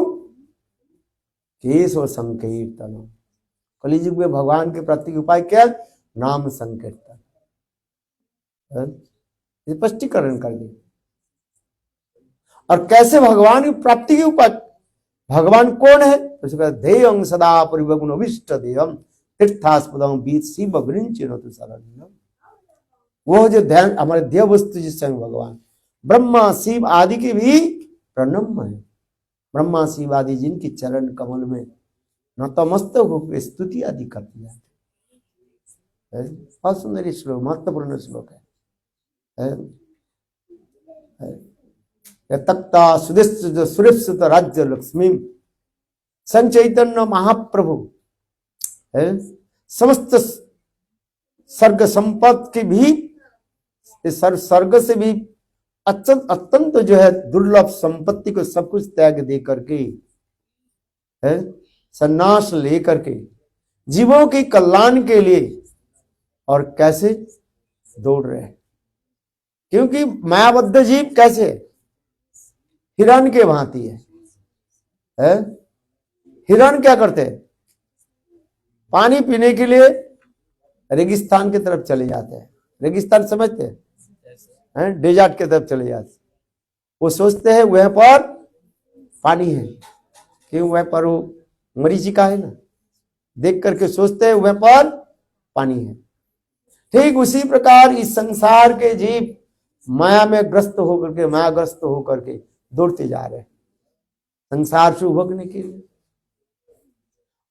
Speaker 1: केशव संकीर्तन। कलियुग में भगवान के प्राप्ति के उपाय क्या? नाम संकीर्तन। स्पष्टीकरण कर दी। और कैसे भगवान की प्राप्ति के उपाय? भगवान कौन है? तो ध्येयं सदा परिभगुणविष्ट देवम तीर्थास्पदम बीत शिव गृंचिनो तो शरणम। वो जो ध्यान हमारे ध्येय वस्तु जिससे भगवान ब्रह्मा शिव आदि के भी प्रणम्य है। ब्रह्मा शिव आदि जिनकी चरण कमल में नतमस्तक होकर स्तुति आदि करती जाती है। बहुत सुंदर श्लोक, महत्वपूर्ण श्लोक है। तक्ता सुरेश राज्य लक्ष्मी संचैतन्य महाप्रभु है। समस्त सर्ग संपत्ति की भी सर्ग से भी अत्यंत जो है दुर्लभ संपत्ति को सब कुछ त्याग दे करके है, सन्यास लेकर के जीवों के कल्याण के लिए और कैसे दौड़ रहे हैं। क्योंकि मायाबद्ध जीव कैसे हिरण के भांति है? हिरण क्या करते हैं? पानी पीने के लिए रेगिस्तान की तरफ चले जाते हैं। रेगिस्तान समझते हैं? डेजर्ट की तरफ चले जाते हैं। वो सोचते हैं वहां पर पानी है, क्यों? वहां पर वो मरीचिका है ना, देख करके सोचते हैं वहां पर पानी है। ठीक उसी प्रकार इस संसार के जीव माया में ग्रस्त होकर के, मायाग्रस्त होकर के दौड़ते जा रहे हैं संसार से उभरने के लिए।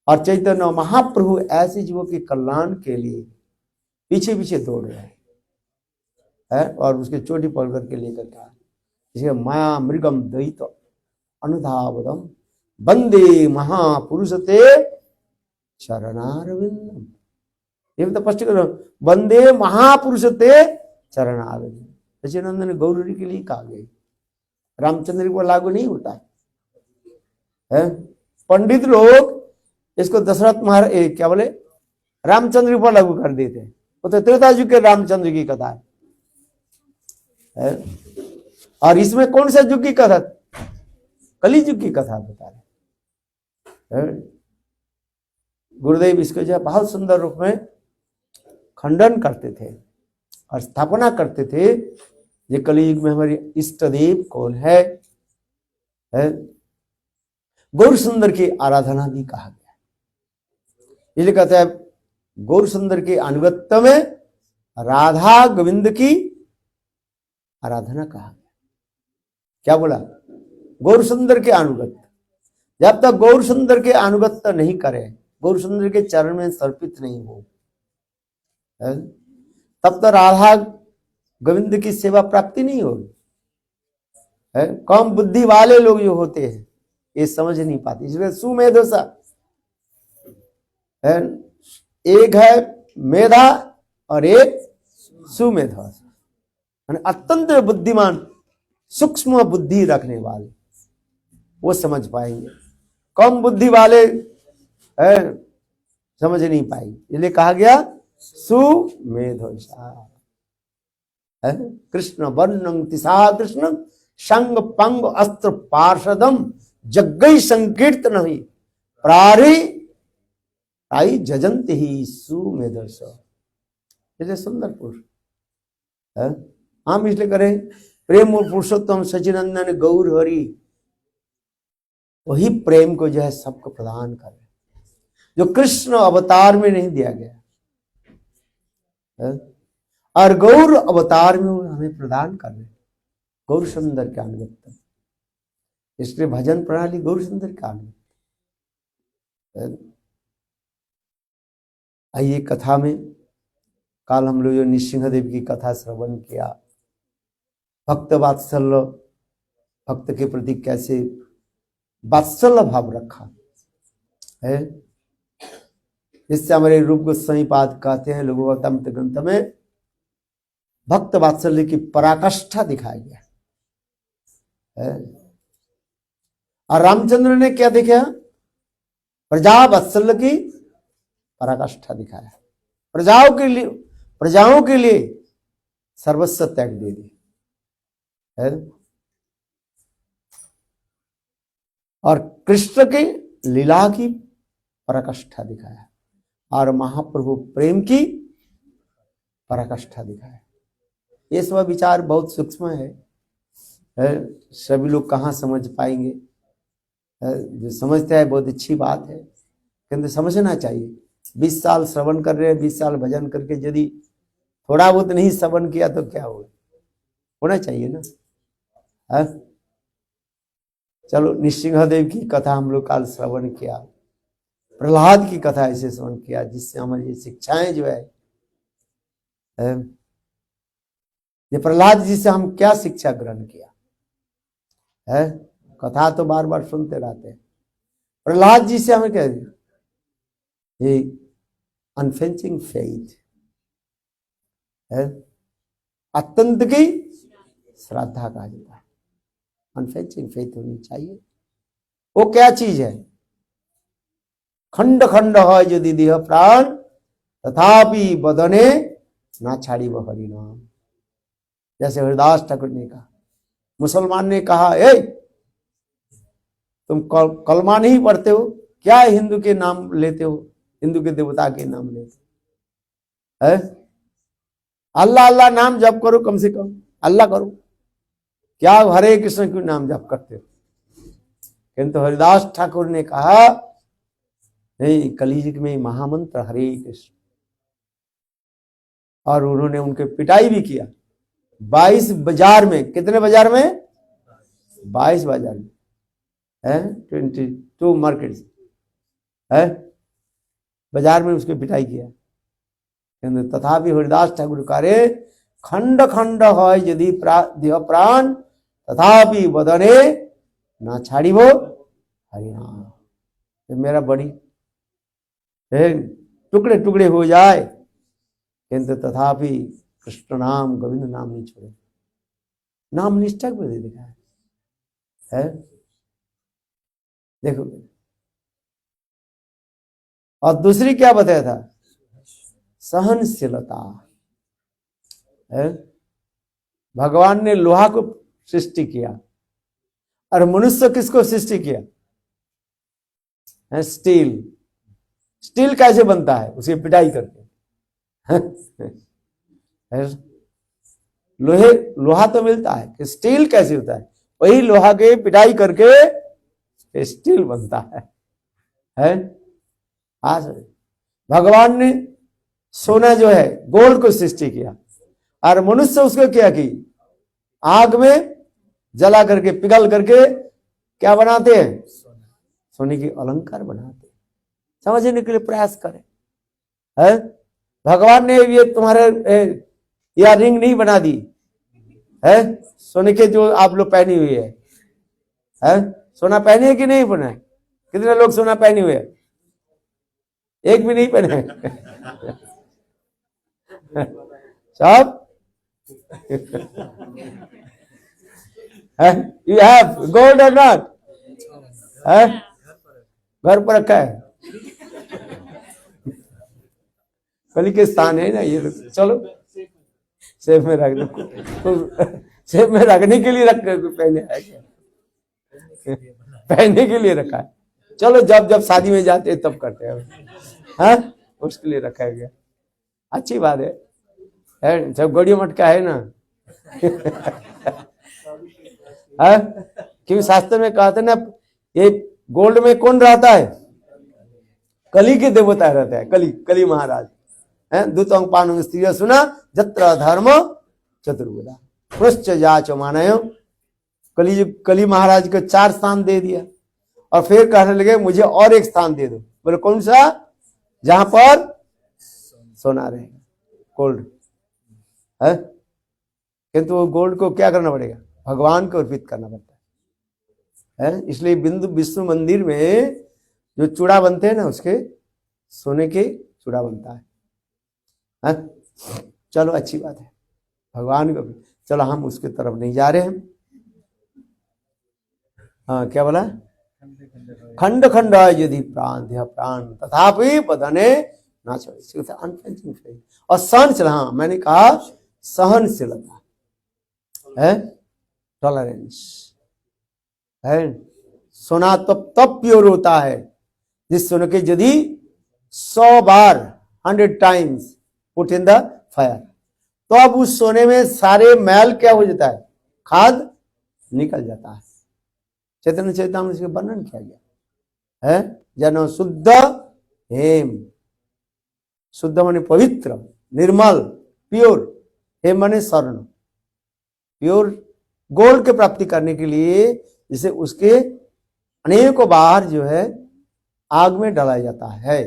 Speaker 1: और चैतन्य महाप्रभु ऐसे जीवों के कल्याण के लिए पीछे पीछे दौड़ रहे हैं और उसके चोटी पकड़ करके लेकर के इसे माया मृगम द्वैत अनुधावदम वंदे महापुरुष ते चरणारविंदम। ये तो स्पष्ट करो, वंदे महापुरुष ते चरणारविंदम। सचिनंदन गौरी के लिए कहा गया, रामचंद्र को लागू नहीं होता है। पंडित लोग इसको दशरथ महाराज क्या बोले, रामचंद्र पर लागू कर देते हैं। वो तो त्रेता युग के रामचंद्र की कथा है। और इसमें कौन सा युग की कथा? कली युग की कथा बता रहे। गुरुदेव इसको जो बहुत सुंदर रूप में खंडन करते थे और स्थापना करते थे। ये कलयुग में हमारे इष्ट देव कौन है? गौर सुंदर की आराधना भी कहा गया। इसलिए कहते हैं गौर सुंदर के अनुगत्य में राधा गोविंद की आराधना कहा गया। क्या बोला? गौर सुंदर के अनुगत्य। जब तक गौर सुंदर के अनुगत्य नहीं करे, गौर सुंदर के चरण में समर्पित नहीं हो, तब तक राधा गोविंद की सेवा प्राप्ति नहीं होगी। कम बुद्धि वाले लोग जो होते हैं ये समझ नहीं पाते। इसलिए सुमेधसा एक है मेधा और एक सुमेधा, अत्यंत बुद्धिमान सूक्ष्म बुद्धि रखने वाले वो समझ पाएंगे। कम बुद्धि वाले समझ नहीं पाएंगे। इसलिए कहा गया सुमेधसा। कृष्ण वर्णं तिसा कृष्ण संग पंग अस्त्र पार्षदम जग्गई संकीर्तन ही प्रारी आई जजंत ही सुमेधस। इसलिए सुंदर पुरुष हम इसलिए करें प्रेम और पुरुषोत्तम सचिनंदन गौर हरि, वही प्रेम को जो है सबको प्रदान करे जो कृष्ण अवतार में नहीं दिया गया और गौर अवतार में हमें प्रदान कर रहे गौर सुंदर के अनुगत्य। इसलिए भजन प्रणाली गौर सुंदर का अनुगत्य। आइए कथा में, काल हम लोग जो नृसिंहदेव की कथा श्रवण किया, भक्त वात्सल्य, भक्त के प्रति कैसे वात्सल्य भाव रखा है। इससे हमारे रूप गोस्वामी पाद कहते हैं लघुवतामृत ग्रंथ में भक्त वात्सल्य की पराकाष्ठा दिखाया गया है। और रामचंद्र ने क्या देखा? प्रजा वात्सल्य की पराकाष्ठा दिखाया। प्रजाओं के लिए सर्वस्व त्याग दे दी है। और कृष्ण की लीला की पराकाष्ठा दिखाया और महाप्रभु प्रेम की पराकाष्ठा दिखाया। ये सब विचार बहुत सूक्ष्म है, सभी लोग कहाँ समझ पाएंगे। जो समझते हैं बहुत अच्छी बात है, किंतु समझना चाहिए। 20 साल श्रवण कर रहे हैं, 20 साल भजन करके यदि थोड़ा बहुत नहीं श्रवण किया तो क्या होना चाहिए ना। है? चलो नृसिंहदेव की कथा हम लोग कल श्रवण किया, प्रहलाद की कथा ऐसे श्रवण किया, जिससे हमारी शिक्षाएं जो है ये प्रहलाद जी से हम क्या शिक्षा ग्रहण किया है। कथा तो बार बार सुनते रहते हैं, प्रहलाद जी से हमें क्या ये अनफेंचिंग फेथ है, अत्यंत की श्रद्धा कहा जाता है। अनफेंचिंग फेथ होनी चाहिए। वो क्या चीज है? खंड खंड है यदि देह प्राण तथापि बदने ना छाड़ी वह हरि नाम। जैसे हरिदास ठाकुर ने कहा, मुसलमान ने कहा ए तुम कलमा नहीं पढ़ते हो क्या, हिंदू के नाम लेते हो, हिंदू के देवता के नाम लेते हो, अल्लाह अल्लाह नाम जप करो, कम से कम अल्लाह करो, क्या हरे कृष्ण क्यों नाम जप करते हो। किंतु हरिदास ठाकुर ने कहा नहीं, कलयुग में महामंत्र हरे कृष्ण, और उन्होंने उनके पिटाई भी किया 22 बाजार में। कितने बाजार में? 22 बाजार में है, 22 मार्केट है, बाजार में उसकी पिटाई किया। तथापि हरिदास ठाकुर करे खंड खंड है यदि देह प्राण तथापि बदने ना छाड़ी वो हरिनाम। तो मेरा बड़ी टुकड़े टुकड़े हो जाए किंतु तथापि कृष्ण नाम गोविंद नाम नहीं छोड़े। नाम निष्ठा को दे दिखा है। देखो, और दूसरी क्या बताया था? सहनशीलता है। भगवान ने लोहा को सृष्टि किया और मनुष्य किसको सृष्टि किया है? स्टील। स्टील कैसे बनता है? उसे पिटाई करके लोहा तो मिलता है कि स्टील कैसे होता है? वही लोहा के पिटाई करके स्टील बनता है? आज भगवान ने सोना जो है गोल्ड को सृष्टि किया और मनुष्य उसको क्या की? आग में जला करके पिघल करके क्या बनाते हैं? सोने की अलंकार बनाते हैं। समझने के लिए प्रयास करें है। भगवान ने ये तुम्हारे या रिंग नहीं बना दी है सोने के, जो आप लोग पहनी हुई है? सोना पहने है कि नहीं पहना है? कितने लोग सोना पहने हुए हैं? एक भी नहीं पहने सब यू हैव गोल्ड और नॉट है? घर पर रखा है, कली के स्थान है ना ये। चलो सेब में रख दो, तो सेब में रखने के लिए रख पहने है क्या? पहनने के लिए रखा है। चलो जब जब शादी में जाते हैं तब करते हैं, हाँ उसके लिए रखा गया। अच्छी बात है जब गौड़ी मटका है ना क्यों शास्त्र में कहते ना, ये गोल्ड में कौन रहता है? कली के देवता रहता है, कली महाराज है। दूतंग पानुंग स्त्रिय सुना जत्र धर्म चतुर्वेदा पृष्ठ जाच मानयो। कली महाराज को 4 स्थान दे दिया और फिर कहने लगे मुझे और एक स्थान दे दो। बोले कौन सा? जहां पर सोना रहेगा, गोल्ड है। किंतु वो गोल्ड को क्या करना पड़ेगा? भगवान को अर्पित करना पड़ता है। इसलिए बिंदु विष्णु मंदिर में जो चूड़ा बनते हैं ना, उसके सोने के चूड़ा बनता है। चलो अच्छी बात है, भगवान को। चलो हम उसके तरफ नहीं जा रहे हैं। हाँ क्या बोला? खंड खंड यदि प्राण देह प्राण तथापि बदने ना छोड़े। अनफेंचिंग और सहनशील। हाँ मैंने कहा सहनशीलता है, टॉलरेंस है। सोना तब प्योर होता है जिस सोने के यदि 100 बार 100 times put in the fire, तो अब उस सोने में सारे मैल क्या हो जाता है, खाद निकल जाता है। चैतन्य चैतन्य इसके वर्णन किया गया है। जनो शुद्ध हेम, शुद्ध माने पवित्र, निर्मल, प्योर, हेम माने स्वर्ण, प्योर गोल्ड की प्राप्ति करने के लिए जिसे उसके अनेकों बार जो है आग में डाला जाता है,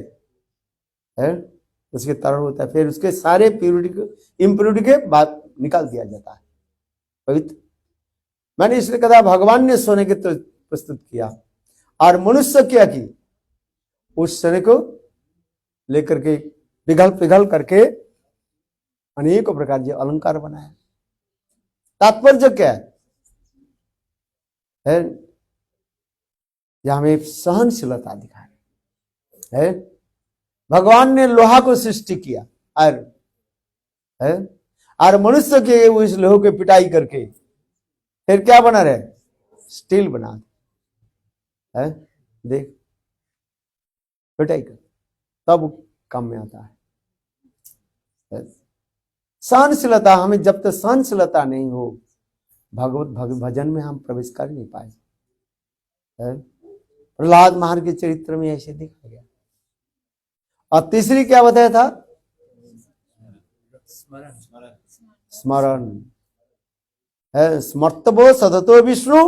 Speaker 1: उसके तरल होता है, फिर उसके सारे प्योरिटी इम्प्योरिटी के बाद निकाल दिया जाता है पवित्र। मैंने इसलिए कहा भगवान ने सोने के तो प्रस्तुत किया और मनुष्य क्या की, उस सोने को लेकर के पिघल करके अनेकों प्रकार के अलंकार बनाया। तात्पर्य क्या है, यहां में सहनशीलता दिखाई है। भगवान ने लोहा को सृष्टि किया और मनुष्य के उस लोहे की पिटाई करके फिर क्या बना रहे, स्टील बना है। देख पिटाई कर तब काम में आता है। सहनशीलता, हमें जब तक सहनशीलता नहीं हो भगवत भजन में हम प्रवेश कर नहीं पाए। प्रहलाद महाराज के चरित्र में ऐसे देखा गया। और तीसरी क्या बताया था, स्मरण है। स्मर्तव्यो सततो विष्णु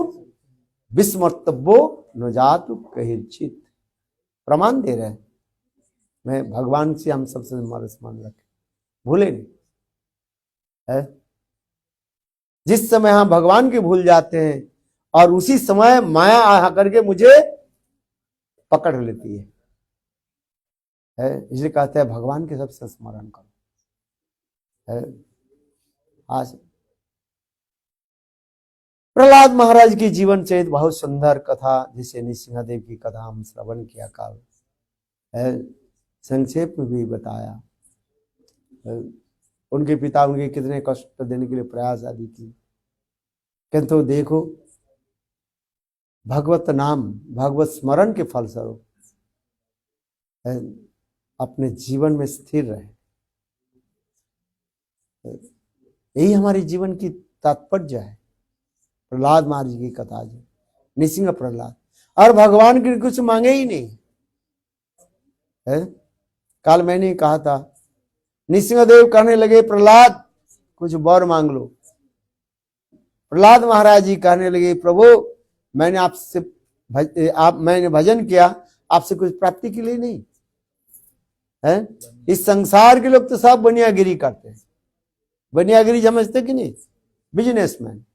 Speaker 1: विस्मर्तव्यो न जातु कहिचित। प्रमाण दे रहे हैं, मैं भगवान से हम सबसे स्मरण रखें, भूले नहीं है। जिस समय हम भगवान के भूल जाते हैं और उसी समय माया आ करके मुझे पकड़ लेती है, इसलिए कहते हैं भगवान के सबसे स्मरण करो है। आज प्रहलाद महाराज की जीवन चरित्र बहुत सुंदर कथा, जिसे नृसिंहदेव की कथा हम श्रवण किया काल है, संक्षेप में भी बताया है। उनके पिता उनके कितने कष्ट देने के लिए प्रयास आदि की, किंतु देखो भगवत नाम भगवत स्मरण के फलस्वरूप अपने जीवन में स्थिर रहे। यही हमारे जीवन की तात्पर्य है। प्रहलाद महाराज की कथा जो नृसिंह प्रहलाद, और भगवान के कुछ मांगे ही नहीं है। कल मैंने कहा था, नृसिंहदेव कहने लगे प्रहलाद कुछ वर मांग लो। प्रहलाद महाराज जी कहने लगे प्रभु मैंने आपसे मैंने भजन किया, आपसे कुछ प्राप्ति के लिए नहीं है। इस संसार के लोग तो सब बनियागिरी करते हैं, बनियागिरी समझते कि नहीं, बिजनेसमैन।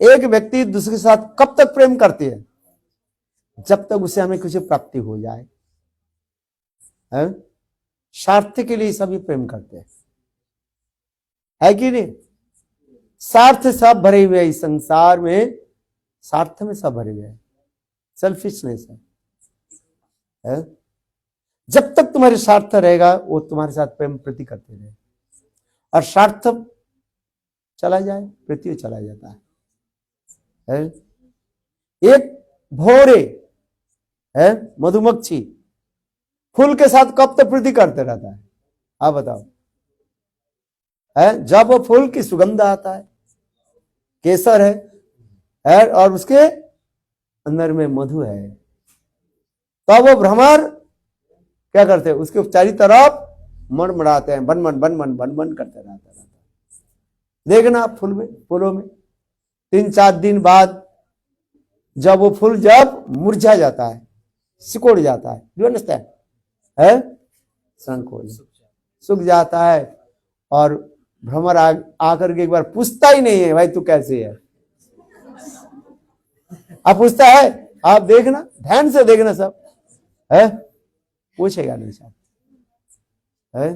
Speaker 1: एक व्यक्ति दूसरे के साथ कब तक प्रेम करते हैं, जब तक उसे हमें कुछ प्राप्ति हो जाए है? स्वार्थ के लिए सभी प्रेम करते हैं, है कि नहीं। स्वार्थ सब भरे हुए इस संसार में, स्वार्थ में सब भरे हुए हैं, सेल्फिशनेस है। जब तक तुम्हारे स्वार्थ रहेगा वो तुम्हारे साथ प्रेम प्रीति करते रहे, और स्वार्थ चला जाए प्रीति चला जाता है। एक भौरे है मधुमक्खी फूल के साथ कब तक प्रीति करते रहता है, आप बताओ है। जब वो फूल की सुगंध आता है, केसर है और उसके अंदर में मधु है, तो वो भ्रमर क्या करते हैं, उसके चारों तरफ मड़मड़ाते हैं, बन बन करते रहते हैं। देखना फूल में, फूलों में 3-4 दिन बाद जब वो फूल जब मुरझा जाता है, सिकुड़ जाता है, जो है संकोच सूख जाता है, और भ्रमर आकर के एक बार पूछता ही नहीं है भाई तू कैसे है। आप पूछता है, आप देखना ध्यान से देखना सब है, पूछेगा नहीं सब है।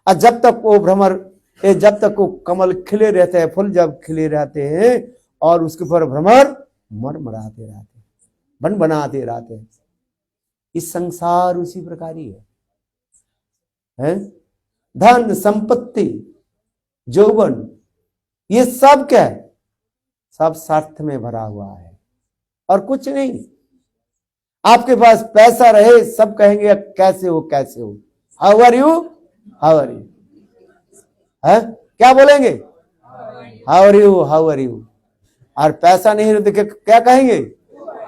Speaker 1: और जब तक वो भ्रमर, जब तक वो कमल खिले रहते हैं, फूल जब खिले रहते हैं और उसके ऊपर भ्रमर मरमराते रहते हैं, बन बनाते रहते हैं। इस संसार उसी प्रकार ही है। धन संपत्ति यौवन ये सब क्या है, सब स्वार्थ में भरा हुआ है और कुछ नहीं। आपके पास पैसा रहे, सब कहेंगे कैसे हो कैसे हो, how are you, how are you, है क्या बोलेंगे, how are you, how are you. और पैसा नहीं रहे तो क्या कहेंगे,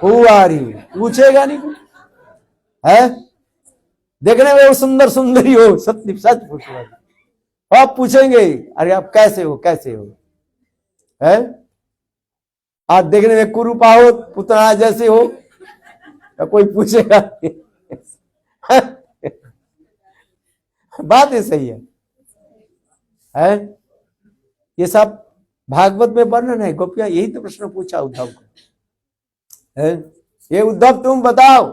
Speaker 1: हु आर यू, पूछेगा नहीं कोई, है देखने में वो सुंदर सुंदरी हो, सत्य सच पूछो, आप पूछेंगे अरे आप कैसे हो कैसे हो, है आप देखने में कुरूपा हो, पुतना जैसे हो, तो कोई पूछेगा बात ही सही है? ये सब भागवत में वर्णन है। गोपियां यही तो प्रश्न पूछा उद्धव को, है ये उद्धव तुम बताओ,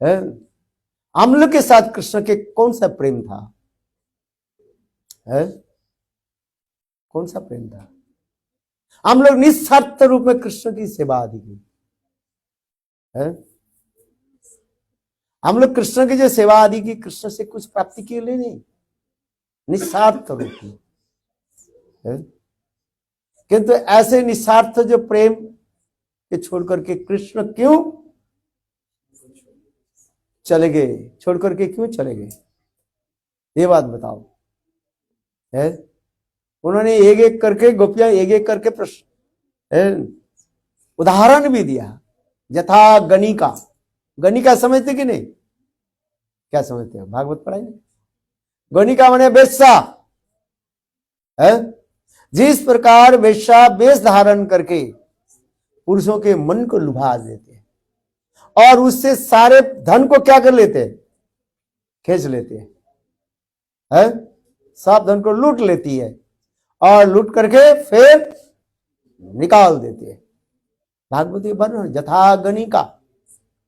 Speaker 1: है अम्ल के साथ कृष्ण के कौन सा प्रेम था, है कौन सा प्रेम था? हम लोग निस्वार्थ रूप में कृष्ण की सेवा आदि की, है हम लोग कृष्ण की जो सेवा आदि की, कृष्ण से कुछ प्राप्ति के लिए नहीं, निस्वार्थ रूप में, है किंतु ऐसे निस्वार्थ जो प्रेम के छोड़ करके कृष्ण क्यों चले गए, छोड़ करके क्यों चले गए, ये बात बताओ, है उन्होंने एक एक करके गोपियां एक एक करके प्रश्न उदाहरण भी दिया। यथा गणिका, गणिका समझते कि नहीं, क्या समझते हैं, भागवत पढ़ाई नहीं? गणिका माने वेश्या, है जिस प्रकार वेश्या वेश धारण करके पुरुषों के मन को लुभा देते हैं और उससे सारे धन को क्या कर लेते हैं, खींच लेते हैं, है सब धन को लूट लेती है और लूट करके फिर निकाल देती है। भागवती वर्णन यथा गणिका,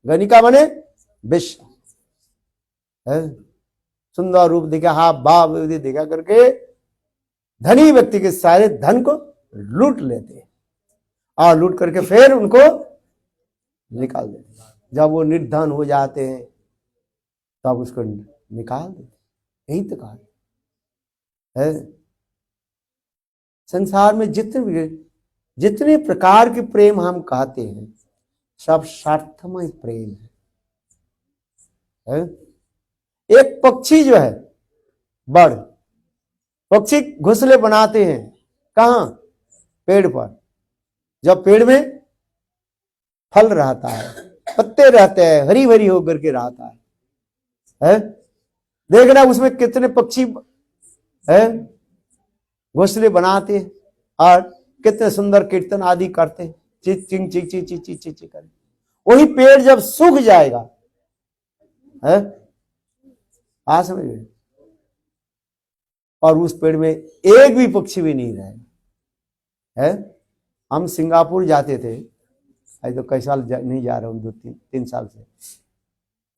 Speaker 1: गणिका माने वेश्या, है सुंदर रूप दिखा, हाँ बाप दिखा करके धनी व्यक्ति के सारे धन को लूट लेते हैं और लूट करके फिर उनको निकाल देते हैं। जब वो निर्धन हो जाते हैं तब उसको निकाल देते, यही तो कहा है। संसार में जितने प्रकार के प्रेम हम कहते हैं सब स्वार्थमय प्रेम है। एक पक्षी जो है, बड़ पक्षी घोंसले बनाते हैं कहाँ, पेड़ पर, जब पेड़ में फल रहता है, पत्ते रहते हैं, हरी भरी होकर के रहता है देखना उसमें कितने पक्षी है घोंसले बनाते हैं और कितने सुंदर कीर्तन आदि करते हैं, चिक चिंग चिक चिक चिक चिक चिक कर। वही पेड़ जब सूख जाएगा, है समझ गए, और उस पेड़ में एक भी पक्षी भी नहीं रहेगा, है हम सिंगापुर जाते थे, आज तो कई साल नहीं जा रहे हूँ, 2-3 साल से,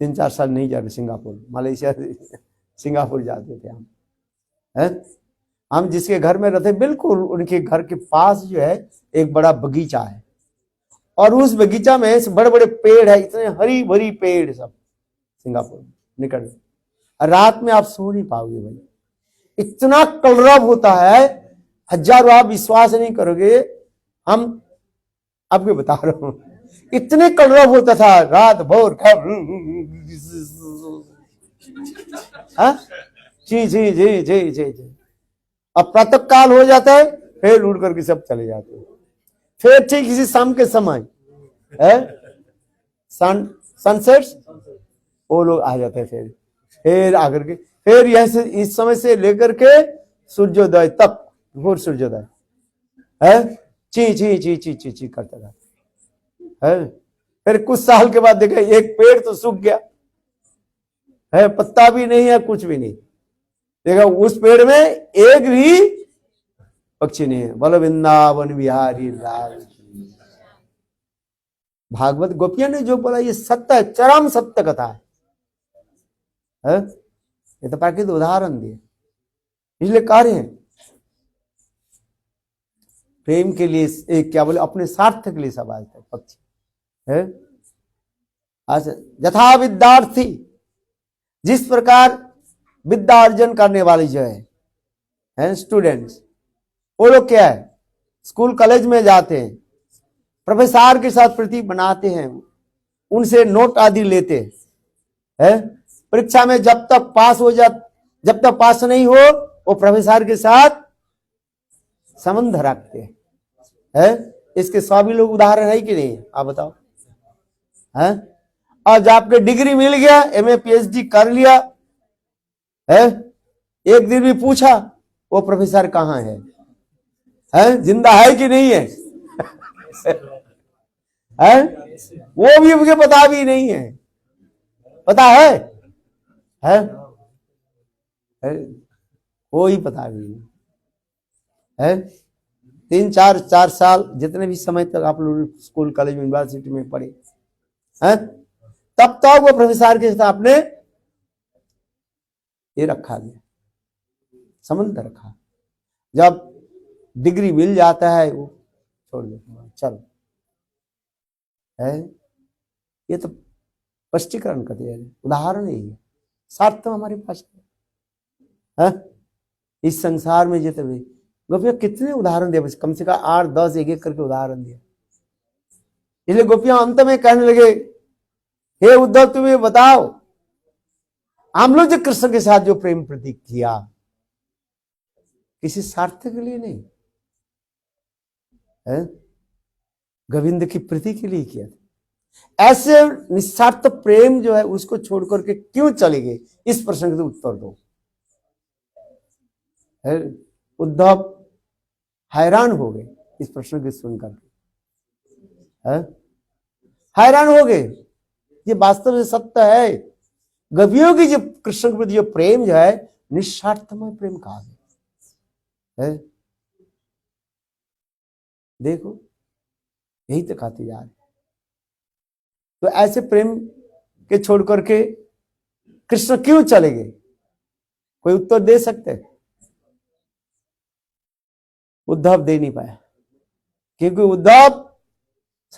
Speaker 1: 3-4 साल नहीं जा रहे सिंगापुर, मलेशिया सिंगापुर जाते थे हम, है हम जिसके घर में रहते बिल्कुल उनके घर के पास जो है एक बड़ा बगीचा है और उस बगीचा में बड़े बड़े पेड़ है, इतने हरी भरी पेड़ सब सिंगापुर निकट में, रात में आप सो नहीं पाओगे भाई, इतना कलरव होता है, हजारों, आप विश्वास नहीं करोगे, हम आपको बता रहा हूं, इतने कलरव होता था रात भर, जी जी जी जी जी जी। अब प्रातः काल हो जाता है फिर उड़ करके सब चले जाते हैं, फिर ठीक इसी शाम के समय है सनसेट वो लोग आ जाते हैं, फिर आकर के फिर यह से इस समय से लेकर के सूर्योदय तक, घोर सूर्योदय है, ची ची ची ची ची ची करता रहता है। फिर कुछ साल के बाद देखा एक पेड़ तो सूख गया है, पत्ता भी नहीं है, कुछ भी नहीं, देखा उस पेड़ में एक भी पक्षी नहीं है। बोलो वृंदावन बिहारी लाल। भागवत गोपियां ने जो बोला ये सत्य है, चरम सत्य कथा है? ये तो प्राकृतिक उदाहरण दिए, इसलिए कह रहे हैं प्रेम के लिए एक क्या बोले अपने स्वार्थ के लिए सब आज तक पक्षी है। अच्छा, यथा विद्यार्थी, जिस प्रकार विद्या अर्जन करने वाले जो है स्टूडेंट्स, वो लोग क्या है स्कूल कॉलेज में जाते हैं, प्रोफेसर के साथ प्रीति बनाते हैं, उनसे नोट आदि लेते हैं। परीक्षा में जब तक पास नहीं हो वो प्रोफेसर के साथ संबंध रखते हैं। इसके सभी लोग उदाहरण है कि नहीं, आप बताओ। है आज आपके डिग्री मिल गया, एमए पीएचडी कर लिया है, एक दिन भी पूछा वो प्रोफेसर कहाँ है, जिंदा है कि नहीं है, वो भी मुझे पता भी नहीं है, पता है? कोई पता भी नहीं है। 3-4 साल जितने भी समय तक आप लोग स्कूल कॉलेज यूनिवर्सिटी में पढ़े हैं, तब तक वो प्रोफेसर के साथ आपने ये रखा गया, संबंध रखा। जब डिग्री मिल जाता है वो छोड़ देता है, चलो है। ये तो स्पष्टीकरण करते हैं, उदाहरण ही है, साथ तो हमारे पास है। इस संसार में जितने भी गोपियां कितने उदाहरण दिए, कम से कम 8-10 एक करके उदाहरण दिया। इसलिए गोपियां अंत में कहने लगे, हे उद्धव तुम्हें बताओ, हम लोग जो कृष्ण के साथ जो प्रेम प्रतीक किया किसी स्वार्थ के लिए नहीं है, गोविंद की प्रीति के लिए किया था। ऐसे निस्वार्थ प्रेम जो है उसको छोड़ करके क्यों चले गए, इस प्रश्न का उत्तर दो। उद्धव हैरान हो गए इस प्रश्न को सुनकर, हैरान हो गए। ये वास्तव में सत्य है, गोपियों की जो कृष्ण के प्रति जो प्रेम जो है निस्वार्थमय प्रेम कहा गया है। देखो यही तो कहते जा रहे। तो ऐसे प्रेम के छोड़ करके कृष्ण क्यों चले गए, कोई उत्तर दे सकते हैं? उद्धव दे नहीं पाया, क्योंकि उद्धव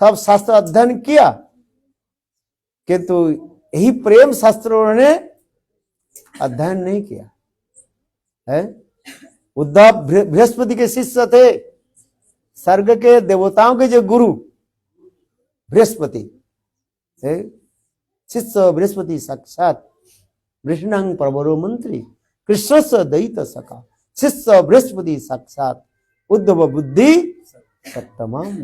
Speaker 1: सब शास्त्र अध्ययन किया, किंतु यही प्रेम शास्त्रों ने अध्ययन नहीं किया है। उद्धव बृहस्पति के शिष्य थे, स्वर्ग के देवताओं के जो गुरु बृहस्पति शिष्य बृहस्पति साक्षात वृषणांग प्रवरो मंत्री कृष्ण से दैत सका, शिष्य बृहस्पति साक्षात उद्धव बुद्धि सत्तमम।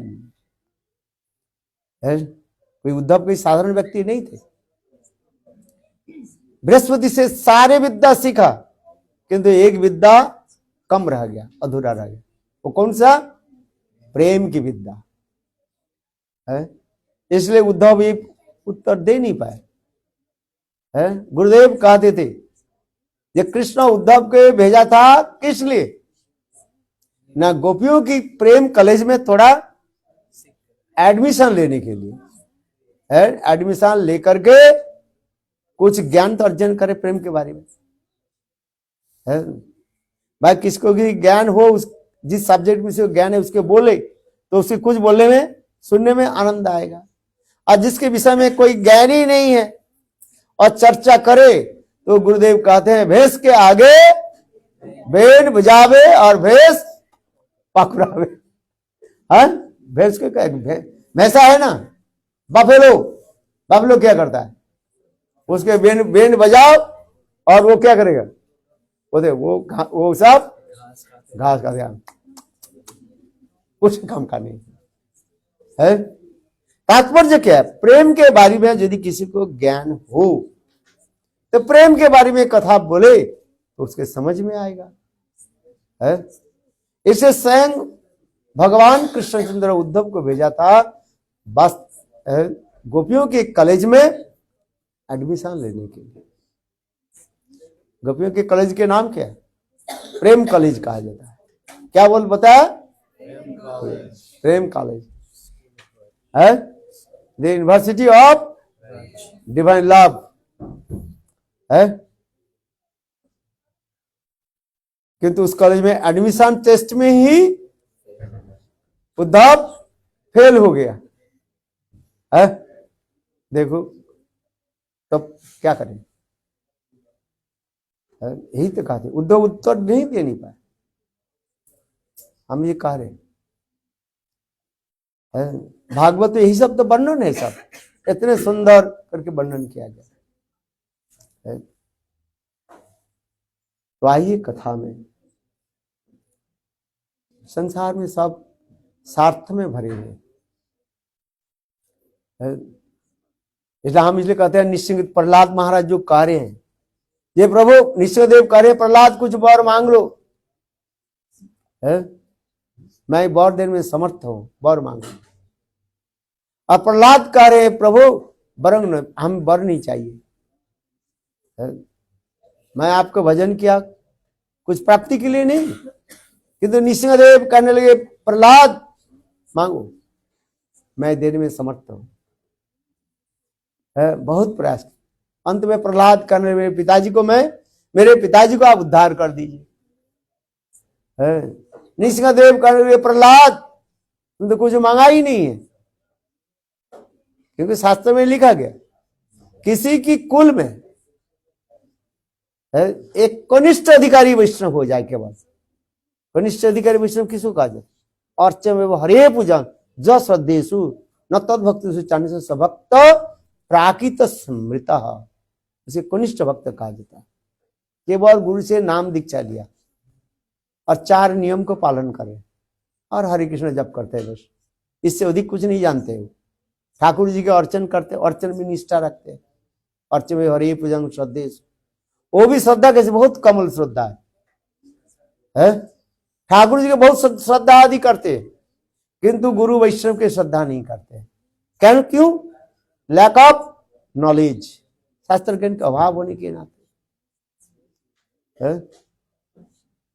Speaker 1: कोई उद्धव कोई साधारण व्यक्ति नहीं थे, बृहस्पति से सारे विद्या सीखा, किंतु एक विद्या कम रह गया, अधूरा रह गया। वो कौन सा? प्रेम की विद्या है। इसलिए उद्धव एक उत्तर दे नहीं पाए है। गुरुदेव कहते थे ये कृष्ण उद्धव के भेजा था किस लिए, ना गोपियों की प्रेम कॉलेज में थोड़ा एडमिशन लेने के लिए है, एडमिशन लेकर के कुछ ज्ञान तो अर्जन करे प्रेम के बारे में है। भाई किसको भी ज्ञान हो, उस जिस सब्जेक्ट में से ज्ञान है उसके बोले तो उसके कुछ बोलने में सुनने में आनंद आएगा। और जिसके विषय में कोई ज्ञान ही नहीं है और चर्चा करे तो गुरुदेव कहते हैं भैंस के आगे बेन बजावे और भैंस पकड़ावे। भैंस के भैंसा है ना, बफेलो क्या करता है, उसके बेन बजाओ और वो क्या करेगा, वो सब घास का ध्यान, कुछ काम का नहीं है। तात्पर्य क्या है, प्रेम के बारे में यदि किसी को ज्ञान हो तो प्रेम के बारे में कथा बोले तो उसके समझ में आएगा है। इसे स्वयं भगवान कृष्णचंद्र उद्धव को भेजा था बस गोपियों के कॉलेज में एडमिशन लेने के लिए। गोपियों के कॉलेज के नाम क्या है? प्रेम कॉलेज कहा जाता है। क्या बोल बताया? प्रेम कॉलेज है, the university of divine love है। किंतु उस कॉलेज में एडमिशन टेस्ट में ही उद्धव फेल हो गया है। देखो तब क्या करें, यही तो कहते उद्धव उत्तर नहीं दे नहीं पाए। हम ये कह रहे हैं भागवत यही सब तो वर्णन है, सब इतने सुंदर करके वर्णन किया गया है। तो आइए कथा में। संसार में सब स्वार्थ में भरे हुए हैं। इसलिए हम इसलिए कहते हैं निश्चिंग प्रहलाद महाराज जो कह रहे हैं, ये प्रभु निश्चिंदेव कह रहे प्रहलाद कुछ वर मांग लो है? मैं वर देने में समर्थ हूं, वर मांगो। और प्रहलाद कह रहे प्रभु वरंग हम वर नहीं चाहिए है? मैं आपका भजन किया कुछ प्राप्ति के लिए नहीं, किंतु निसिंहदेव कहने लगे प्रहलाद मांगो, मैं देने में समर्थ हूं है। बहुत प्रयास, अंत में प्रहलाद कहने लगे मेरे पिताजी को आप उद्धार कर दीजिए है। निसिंहदेव कहने लगे प्रहलाद तुम तो कुछ मांगा ही नहीं है, क्योंकि शास्त्र में लिखा गया किसी की कुल में है, एक कनिष्ठ अधिकारी वैष्णव हो जाए केवल। कनिष्ठ अधिकारी वैष्णव किसको कहा जाए? अर्चम हरे पूजन ज श्रद्धेशु न तद भक्ति चालीस भक्त प्राकृत स्मृत, उसे कनिष्ठ भक्त कहा जाता है। केवल गुरु से नाम दीक्षा लिया और 4 नियम को पालन करें और हरे कृष्ण जप करते हैं, बस इससे अधिक कुछ नहीं जानते हो। ठाकुर जी के अर्चन करते, अर्चन में निष्ठा रखते, अर्चन में हरे पूजन श्रद्धेशु। वो भी श्रद्धा कैसे? बहुत कमल श्रद्धा है। ठाकुर जी के बहुत श्रद्धा आदि करते, किंतु गुरु वैष्णव के श्रद्धा नहीं करते। क्यों? लैक ऑफ नॉलेज, शास्त्र ज्ञान का अभाव होने के नाते।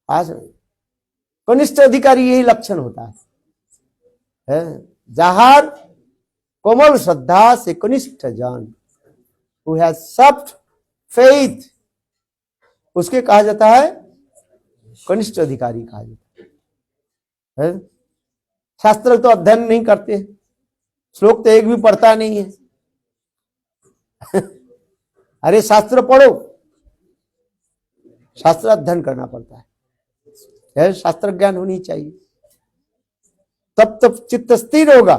Speaker 1: आज कनिष्ठ अधिकारी यही लक्षण होता है। जहार कोमल श्रद्धा से कनिष्ठ जन, हु हैज सॉफ्ट फेथ, उसके कहा जाता है कनिष्ठ अधिकारी कहा जाता है। शास्त्र तो अध्ययन नहीं करते, श्लोक तो एक भी पढ़ता नहीं है। अरे शास्त्र पढ़ो, शास्त्र अध्ययन करना पड़ता है, शास्त्र ज्ञान होनी चाहिए, तब चित्त स्थिर होगा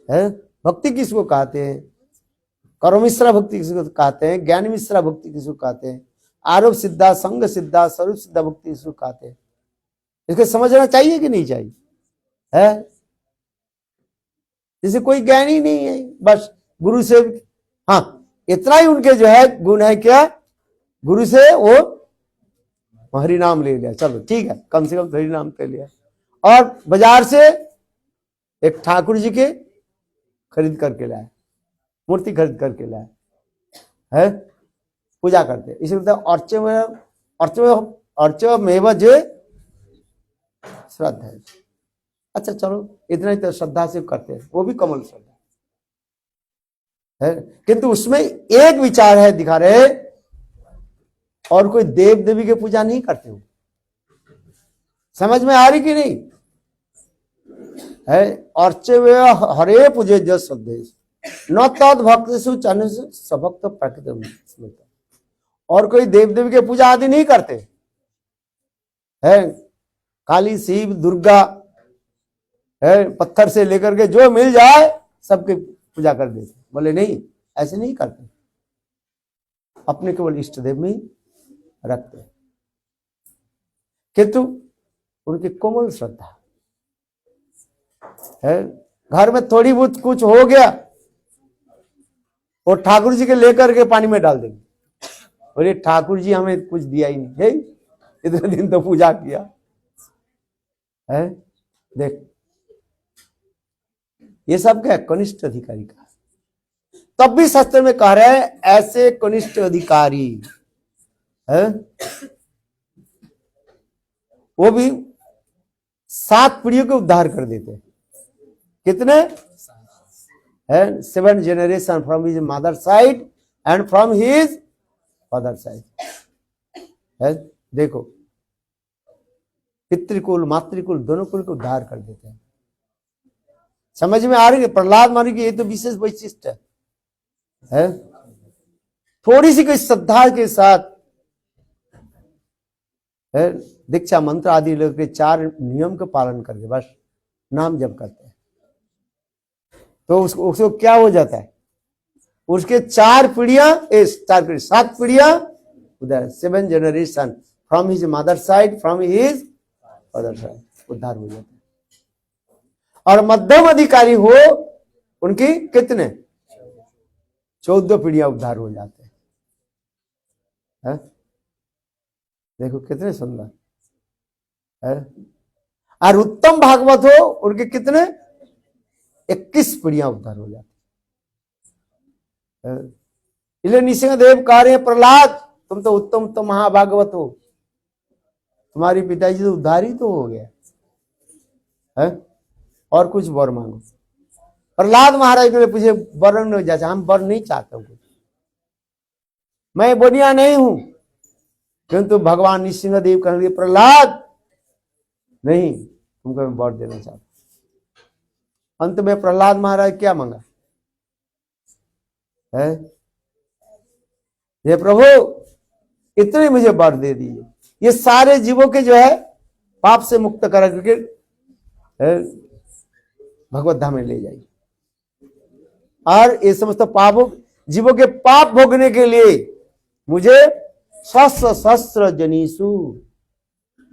Speaker 1: है। भक्ति किसको कहते हैं? कर्म मिश्रा भक्ति किसको कहते हैं? ज्ञान मिश्रा भक्ति किसको कहते हैं? आरोप सिद्धा, संग सिद्धा, स्वरूप सिद्धा भक्ति किसको कहते हैं? इसको समझना चाहिए कि नहीं चाहिए है? जैसे कोई ज्ञान ही नहीं है, बस गुरु से, हाँ इतना ही उनके जो है गुण है क्या, गुरु से वो हरि नाम ले लिया, चलो ठीक है, कम से कम हरि नाम ले लिया, और बाजार से एक ठाकुर जी के खरीद करके लाए, मूर्ति खरीद करके लाए है, पूजा करते। इसलिए अर्चमेव जे श्रद्धा है। अच्छा चलो, इतना ही तो श्रद्धा से करते हैं, वो भी कमल श्रद्धा है। किंतु उसमें एक विचार है, दिखा रहे, और कोई देव देवी की पूजा नहीं करते हो। समझ में आ रही कि नहीं है? अर्चवे हरे पूजे जो श्रद्धेश न तद भक्तेषु चालीसु सभक्त प्रकृत, और कोई देव देवी की पूजा आदि नहीं करते है। काली, शिव, दुर्गा है, पत्थर से लेकर के जो मिल जाए सबकी पूजा कर देते। बोले नहीं, ऐसे नहीं करते, अपने केवल इष्ट देव में रखते, किंतु उनकी कोमल श्रद्धा है। घर में थोड़ी बहुत कुछ हो गया, और ठाकुर जी के लेकर के पानी में डाल देंगे। बोले ठाकुर जी हमें कुछ दिया ही नहीं है, इतने दिन तो पूजा किया है। देख, ये सब क्या कनिष्ठ अधिकारी का, तब भी शास्त्र में कह रहे हैं ऐसे कनिष्ठ अधिकारी है, वो भी 7 पीढ़ियों को उद्धार कर देते हैं। कितने है? 7 generation from his mother side and from his father side है। देखो, पितृकुल मातृकुल दोनों कुल को उद्धार कर देते हैं। समझ में आ रही है? प्रहलाद महाराज की ये तो विशेष वैशिष्ट है। थोड़ी सी कोई श्रद्धा के साथ है, दीक्षा मंत्र आदि लेकर 4 नियम का पालन करके बस नाम जप करते हैं तो उसको क्या हो जाता है, उसके 4 पीढ़ियां, 7 पीढ़ियां उधर, 7 generation from his mother side, from his father side उद्धार हो जाता है। और मध्यम अधिकारी हो उनकी कितने, 14 पीढ़ियां उद्धार हो जाते हैं। देखो कितने सुंदर है। और उत्तम भागवत हो उनके कितने, 21 पीढ़ियां उद्धार हो जाती है। इसलिए नृसिंहदेव कह रहे हैं, प्रहलाद तुम तो उत्तम तो महाभागवत हो, तुम्हारी पिताजी तो उद्धार ही तो हो गया है, और कुछ वर मांगो। प्रहलाद महाराज ने पूछे वर नहीं जाता, हम वर नहीं चाहते कुछ, मैं बोनिया नहीं हूं, किंतु भगवान नृसिंहदेव कहने लगे प्रहलाद नहीं, तुमको मैं वर देना चाहता। अंत में प्रहलाद महाराज क्या मांगा है, हे प्रभु इतने मुझे वर दे दीजिए, ये सारे जीवों के जो है पाप से मुक्त करा करके भगवत धाम में ले जाइए, और ये समस्त पापों जीवों के पाप भोगने के लिए मुझे सहस्र सहस्र जनीसु,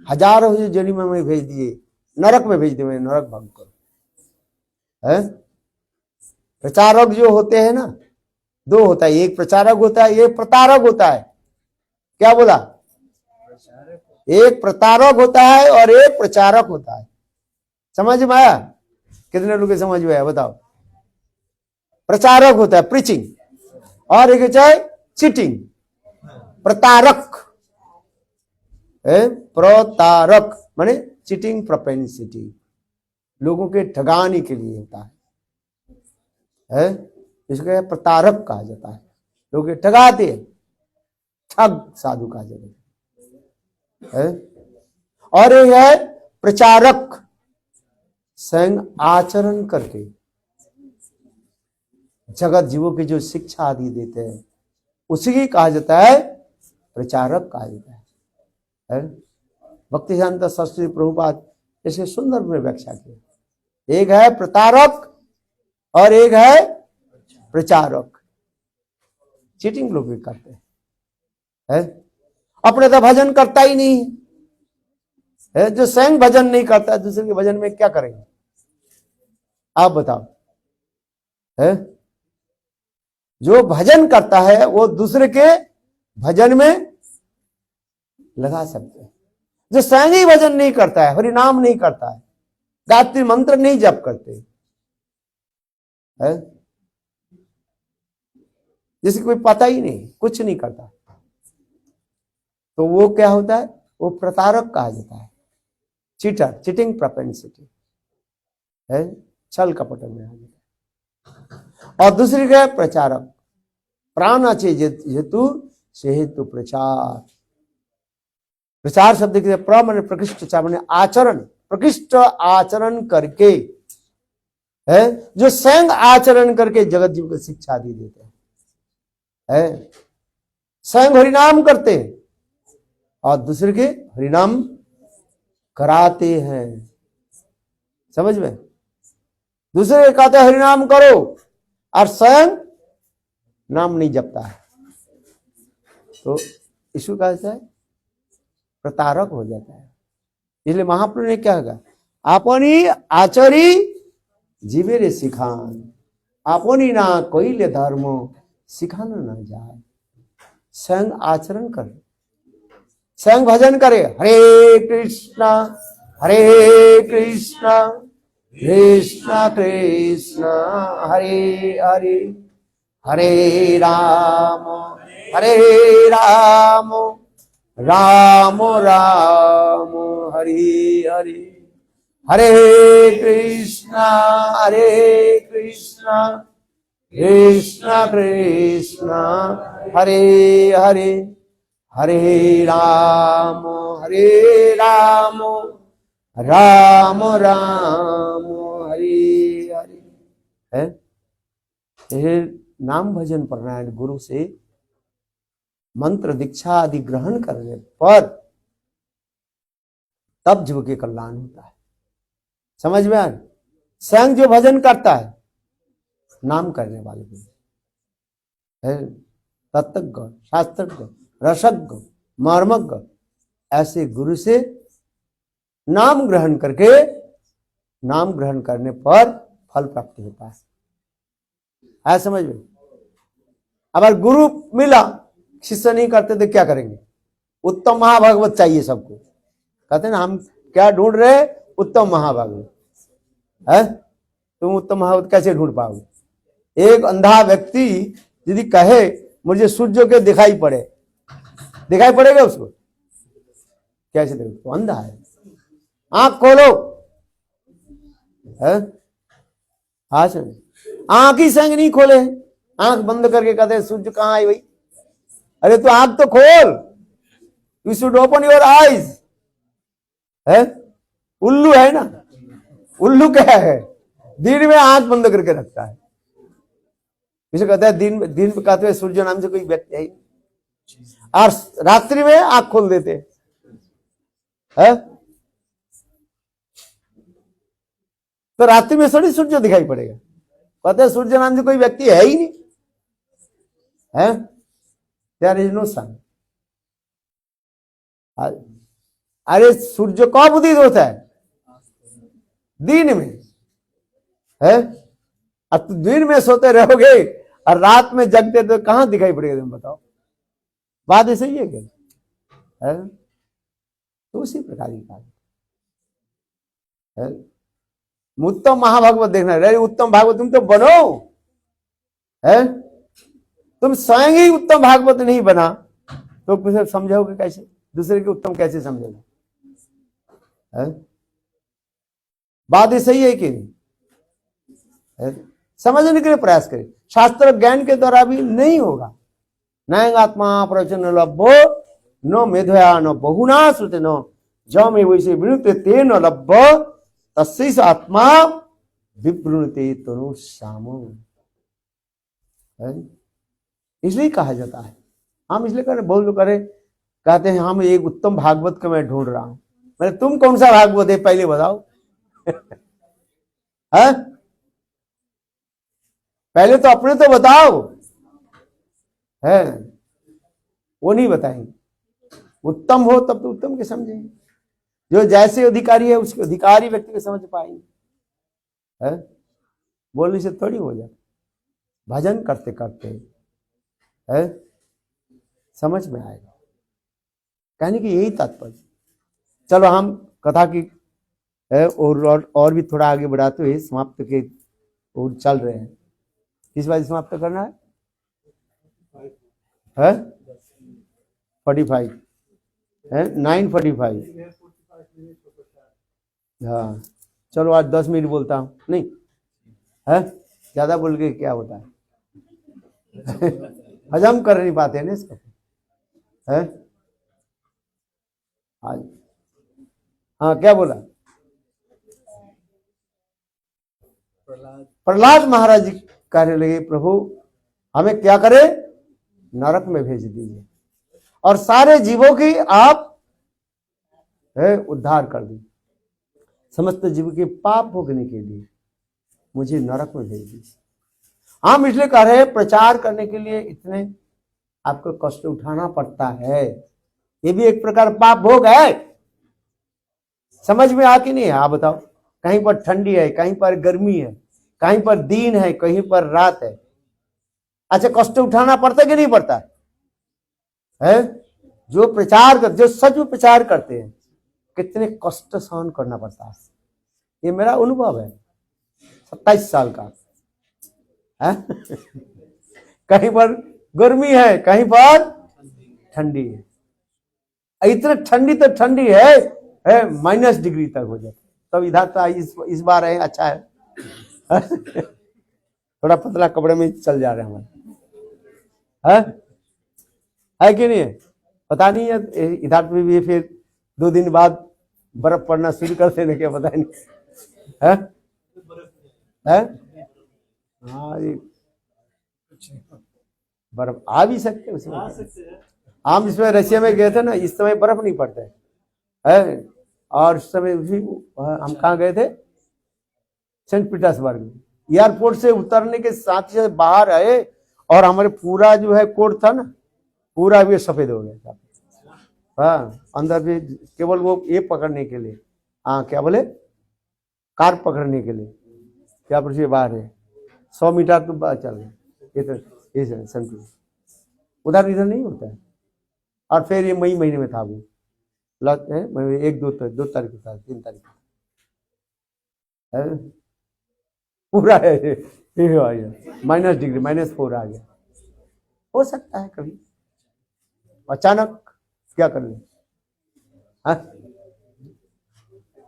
Speaker 1: हजारों जनी में भेज दिए, नरक में भेज दिए, मैं नरक भंग करो। प्रचारक जो होते हैं ना, 2 होता है, एक प्रचारक होता है, एक प्रतारक होता है। क्या बोला, एक प्रतारक होता है और एक प्रचारक होता है। समझ में आया, कितने लोग समझ में आया बताओ। प्रचारक होता है प्रीचिंग, और एक चाहे चीटिंग, प्रतारक प्रतारक माने चीटिंग प्रोपेंसिटी, लोगों के ठगाने के लिए होता है, इसको प्रतारक कहा जाता है, लोग ठगाते हैं, ठग साधु कहा जाता है। और ये है प्रचारक, स्वयं आचरण करके जगत जीवों की जो शिक्षा आदि देते हैं, उसी की कहा जाता है प्रचारक कहा जाता है। भक्तिसिद्धांत सरस्वती प्रभुपाद इसे सुंदर में व्याख्या किया, एक है प्रतारक और एक है प्रचारक। चीटिंग लोग भी करते हैं, अपने तो भजन करता ही नहीं है, जो स्वयं भजन नहीं करता दूसरे के भजन में क्या करेंगे आप बताओ। जो भजन करता है वो दूसरे के भजन में लगा सकते हैं, जो स्वयं ही भजन नहीं करता है, हरिनाम नहीं करता है, गायत्री मंत्र नहीं जप करते है, जिसे कोई पता ही नहीं, कुछ नहीं करता, तो वो क्या होता है, वो प्रतारक कहा जाता है, चीटर, चीटिंग प्रोपेंसिटी है, छल कपट में आ जाता है। और दूसरी क्या है प्रचारक, प्राणाचे हेतु से हेतु प्रचार। प्रचार शब्द के प्र माने प्रकृष्ट, चा माने आचरण, प्रकृष्ट आचरण करके है, जो स्वयं आचरण करके जगत जीव को शिक्षा दी देते हैं, स्वयं हरिनाम करते हैं और दूसरे के हरिनाम कराते हैं। समझ में, दूसरे कहते हैं हरिनाम करो और स्वयं नाम नहीं जपता है, तो ईश्वर का है प्रतारक हो जाता है। इसलिए महाप्रभु ने क्या कहा, आपनी आचरी जीवे रे सिखान, आपनी ना कोई ले धर्म सिखाना ना जाए। स्वयं आचरण करे, स्वयं भजन करे, हरे कृष्णा कृष्णा कृष्णा हरे हरे, हरे राम राम राम हरे हरे, हरे कृष्णा कृष्णा कृष्णा हरे हरे, हरे राम राम राम हरे हरे। है ये नाम भजन प्राणायाम गुरु से मंत्र दीक्षा आदि ग्रहण करने पर तब जीव के कल्याण होता है। समझ में आ, स्वयं जो भजन करता है नाम करने वाले गुरु है, तत्वज्ञ, शास्त्रज्ञ, रसज्ञ, मर्मज्ञ, ऐसे गुरु से नाम ग्रहण करके, नाम ग्रहण करने पर फल प्राप्ति होता है समझ में। अगर गुरु मिला, शिष्य नहीं करते तो क्या करेंगे? उत्तम महाभागवत चाहिए सबको। कहते हैं ना, हम क्या ढूंढ रहे? उत्तम महाभागवत है। तुम उत्तम महाभागवत कैसे ढूंढ पाओगे? एक अंधा व्यक्ति यदि कहे मुझे सूर्य के दिखाई पड़ेगा उसको? कैसे देखो? तो अंधा है। आंख खोलो है, आंख ही संग नहीं खोले, आंख बंद करके कहते सूर्य कहाँ है भाई? अरे तो आंख तो खोल, you should open your eyes है। उल्लू है ना, उल्लू क्या है? दिन में आंख बंद करके रखता है। इसे कहता है दिन में कहते हैं सूर्य नाम से कोई व्यक्ति है, और रात्रि में आंख खोल देते है। तो रात्रि में थोड़ी सूर्य दिखाई पड़ेगा? कहते हैं सूर्य नाम से कोई व्यक्ति है ही नहीं है। देयर इज नो सन। अरे सूर्य कब उदित होता है? दिन में है। अब तो दिन में सोते रहोगे और रात में जगते तो कहां दिखाई पड़ेगा? तुम बताओ, बात ऐसे ही है क्या है? तो उसी प्रकार की बात है। उत्तम महाभागवत देखना है। उत्तम भागवत तुम तो बनो है। तुम स्वयं ही उत्तम भागवत नहीं बना तो फिर समझोगे कैसे? दूसरे के उत्तम कैसे समझोगे? बात ऐसे ही है कि नहीं है? समझने के लिए प्रयास करें। शास्त्र ज्ञान के द्वारा भी नहीं होगा। नयंगात्मा प्रवचन लभ्यो न मेधया न बहुना श्रुते न जमे वैसे विनुते ते न लभ्य तस्सैष आत्मा विवृणते तनु श्यामो। इसलिए कहा जाता है, हम इसलिए कहते हैं हम एक उत्तम भागवत को मैं ढूंढ रहा हूं। मैंने तुम कौन सा भागवत है पहले बताओ है? पहले तो अपने तो बताओ है, वो नहीं बताएंगे। उत्तम हो तब तो उत्तम के समझेंगे। जो जैसे अधिकारी है उसके अधिकारी व्यक्ति को समझ पाएंगे है। बोलने से थोड़ी हो जाए, भजन करते करते है समझ में आएगा। कहने की यही तात्पर्य। चलो हम कथा की है और भी थोड़ा आगे बढ़ाते हुए समाप्त के और चल रहे हैं। किस बात समाप्त करना है? 45 है, 9:45। हाँ चलो आज 10 मिनट बोलता हूँ, नहीं है ज्यादा बोल के क्या होता है हजम कर नहीं पाते हैं ना इसको है। आज हाँ क्या बोला? प्रहलाद महाराज जी कहने लगे प्रभु हमें क्या करे? नरक में भेज दीजिए और सारे जीवों की आप उद्धार कर दी। समस्त जीव के पाप भोगने के लिए मुझे नरक में भेज दीजिए। हम इसलिए कह रहे हैं प्रचार करने के लिए इतने आपको कष्ट उठाना पड़ता है। ये भी एक प्रकार पाप भोग है। समझ में आ कि नहीं है? आप बताओ। कहीं पर ठंडी है, कहीं पर गर्मी है, कहीं पर दिन है, कहीं पर रात है। अच्छा कष्ट उठाना पड़ता कि नहीं पड़ता है? जो प्रचार कर, जो सच में प्रचार करते हैं कितने कष्ट सहन करना पड़ता है। ये मेरा अनुभव है 27 साल का है। कहीं पर गर्मी है, कहीं पर ठंडी है। इतने ठंडी तो ठंडी है -डिग्री तक हो जाता। तब इधर तो इस बार है अच्छा है थोड़ा पतला कपड़े में चल जा रहे हैं हमारे है कि नहीं है? पता नहीं है इधर पे भी फिर 2 दिन बाद बर्फ पड़ना शुरू कर देने क्या पता नहीं है? हाँ ये बर्फ आ भी सकते उसमें। हम इसमें रशिया में गए थे ना, इस समय बर्फ नहीं पड़ता है। और उस समय हम कहाँ गए थे? सेंट पीटर्सबर्ग में। एयरपोर्ट से उतरने के साथ ही बाहर आए और हमारे पूरा जो है कोट था ना, पूरा भी सफेद हो गया था। हाँ, अंदर भी केवल वो ये पकड़ने के लिए, हाँ क्या बोले, कार पकड़ने के लिए क्या पर बाहर है 100 मीटर तो बाहर चल गए, ये सेंट्रल उधर इधर नहीं होता है। और फिर ये मई महीने में था वो, 1-2 तारीख था, 3 तारीख है, पूरा है -डिग्री -4 आ गया। हो सकता है कभी अचानक क्या कर ले।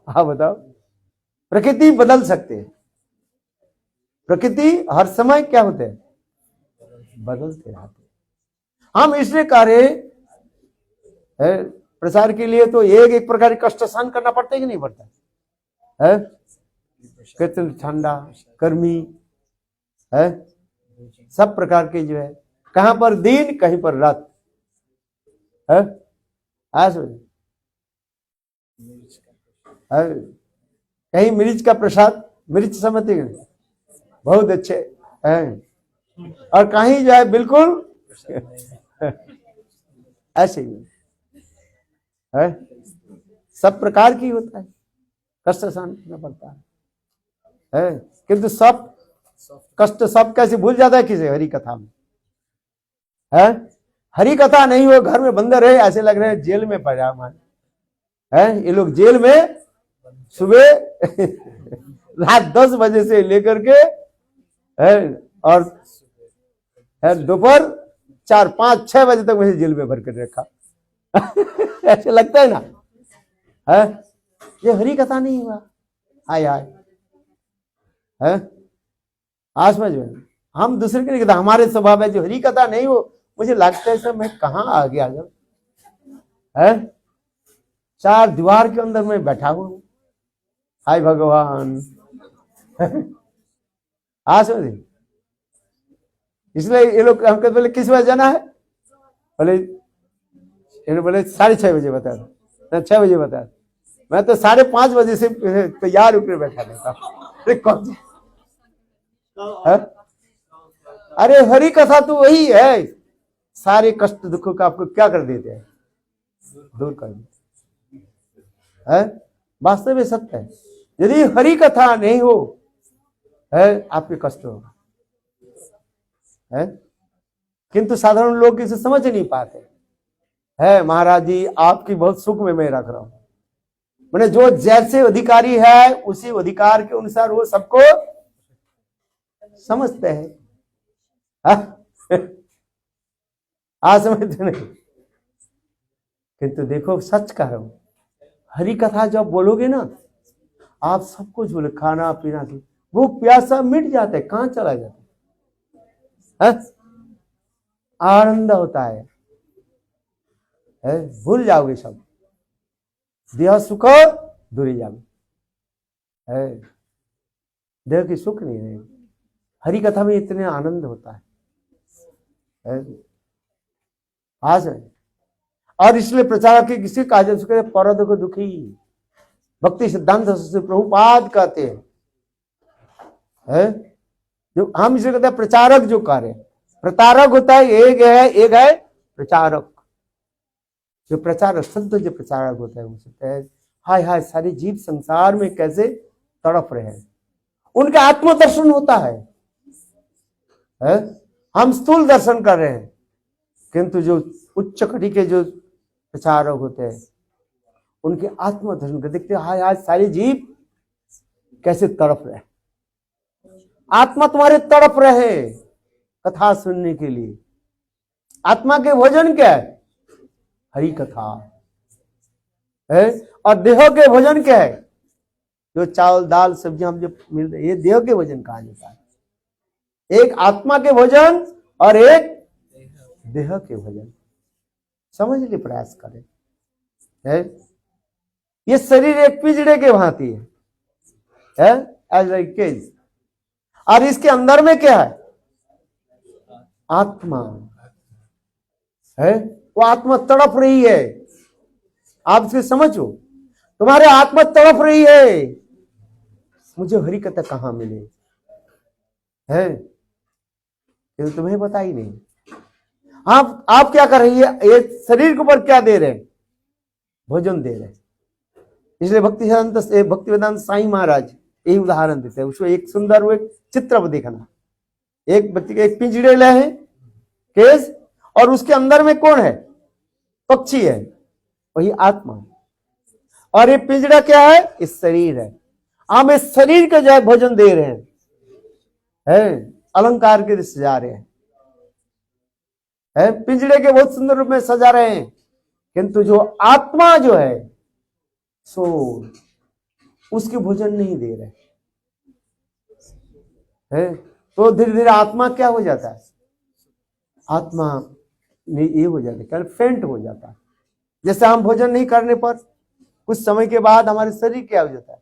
Speaker 1: हाँ बताओ, प्रकृति बदल सकते हैं, प्रकृति हर समय क्या होते हैं, बदलते रहते हैं। हम इसलिए कार्य है प्रसार के लिए तो एक प्रकार की कष्ट सहन करना पड़ता है कि नहीं पड़ता है? कितनी ठंडा गर्मी है, सब प्रकार के जो है, कहां पर दिन कहीं पर रात है, कहीं मिर्च का प्रसाद, मिर्च समझते हैं बहुत अच्छे हैं, और कहीं जो है बिल्कुल ऐसे ही है। सब प्रकार की होता है, कष्ट सहन करना पड़ता है, किंतु सब कष्ट सब कैसे भूल जाता है किसे, हरि कथा में है। हरि कथा नहीं हो, घर में बंदे रहे, ऐसे लग रहे हैं जेल में पजामा है। ये लोग जेल में सुबह रात 10 बजे से लेकर के है और दोपहर 4, 5, 6 बजे तक मुझे जेल में भर कर रखा ऐसे लगता है ना है। ये हरि कथा नहीं हुआ, हाय हाय है। आज में जो है हम दूसरे के लिए, हमारे स्वभाव है जो हरि कथा नहीं हो, मुझे लगता है सर मैं कहाँ आ गया जब है, 4 दीवार के अंदर मैं बैठा हुआ हूं, हाय भगवान आज में। इसलिए ये लोग हमको बोले किस बजे जाना है, बोले 6:30 बजे बता दो, 6 बजे बता दो। मैं तो 5:30 बजे से तैयार होकर बैठा रहता हूँ। कौन है? अरे हरि कथा तो वही है, सारे कष्ट दुखों का आपको क्या कर देते हैं, दूर कर देते हैं। वास्तव में सत्य है, यदि हरि कथा नहीं हो है आपके कष्ट होगा है। किंतु साधारण लोग इसे समझ नहीं पाते है। महाराज जी आपकी बहुत सुख में मैं रख रहा हूं, मैंने जो जैसे अधिकारी है उसी अधिकार के अनुसार वो सबको समझते हैं। आज समझते नहीं, किंतु देखो सच कह रहा हूं, हरि कथा जब बोलोगे ना आप सब कुछ बोले, खाना पीना से वो प्यासा मिट जाता है, कहां चला जाता है, आनंद होता है, भूल जाओगे सब, देह सुख दूरी जाओगे है, देह की सुख नहीं है। हरि कथा में इतने आनंद होता है आज है। और इसलिए प्रचारक के किसी काज पर दुख दुखी, भक्ति सिद्धांत से प्रभुपाद कहते हैं जो हम इसे कहते हैं प्रचारक जो कार्य, प्रतारक होता है एक है प्रचारक। जो प्रचारक शुद्ध जो प्रचारक होता है वो सोचता है हाय हाय सारे जीव संसार में कैसे तड़प रहे हैं, उनका आत्मदर्शन होता है। हम स्थूल दर्शन कर रहे हैं, किंतु जो उच्च कटी के जो प्रचारक होते हैं उनके आत्मदर्शन कर देखते हाय हाय सारे जीव कैसे तड़प रहे, आत्मा तुम्हारे तड़प रहे कथा सुनने के लिए। आत्मा के भोजन क्या है, हरि कथा है। और देह के भोजन क्या है, जो चावल दाल सब्जियां हम जो मिल रहे, ये देह के भोजन कहा जाता है। एक आत्मा के भोजन और एक देह के भोजन, समझ लिए प्रयास करें है। ये शरीर एक पिंजड़े के भांति है एज लाइक केज, और इसके अंदर में क्या है, आत्मा है। वो आत्मा तड़प रही है, आप इसे समझो, तुम्हारे आत्मा तड़प रही है, मुझे हरि कथा कहां मिले है, ये तो तुम्हें पता ही नहीं। आप क्या कर रही है, ये शरीर के ऊपर क्या दे रहे हैं, भोजन दे रहे हैं। इसलिए भक्ति वेदांत साईं महाराज यही उदाहरण देते हैं। उसको एक सुंदर वो एक चित्र देखना, एक व्यक्ति के एक पिंजड़े ले हैं केस, और उसके अंदर में कौन है, पक्षी है, वही आत्मा। और ये पिंजड़ा क्या है, इस शरीर है। हम इस शरीर के जो है भोजन दे रहे हैं, अलंकार के सजा रहे हैं, पिंजड़े के बहुत सुंदर रूप में सजा रहे हैं, किंतु जो आत्मा जो है सोल, उसके भोजन नहीं दे रहे हैं। तो धीरे धीरे आत्मा क्या हो जाता है, आत्मा ये हो जाता है, फेंट हो जाता है। जैसे हम भोजन नहीं करने पर कुछ समय के बाद हमारे शरीर क्या हो जाता है,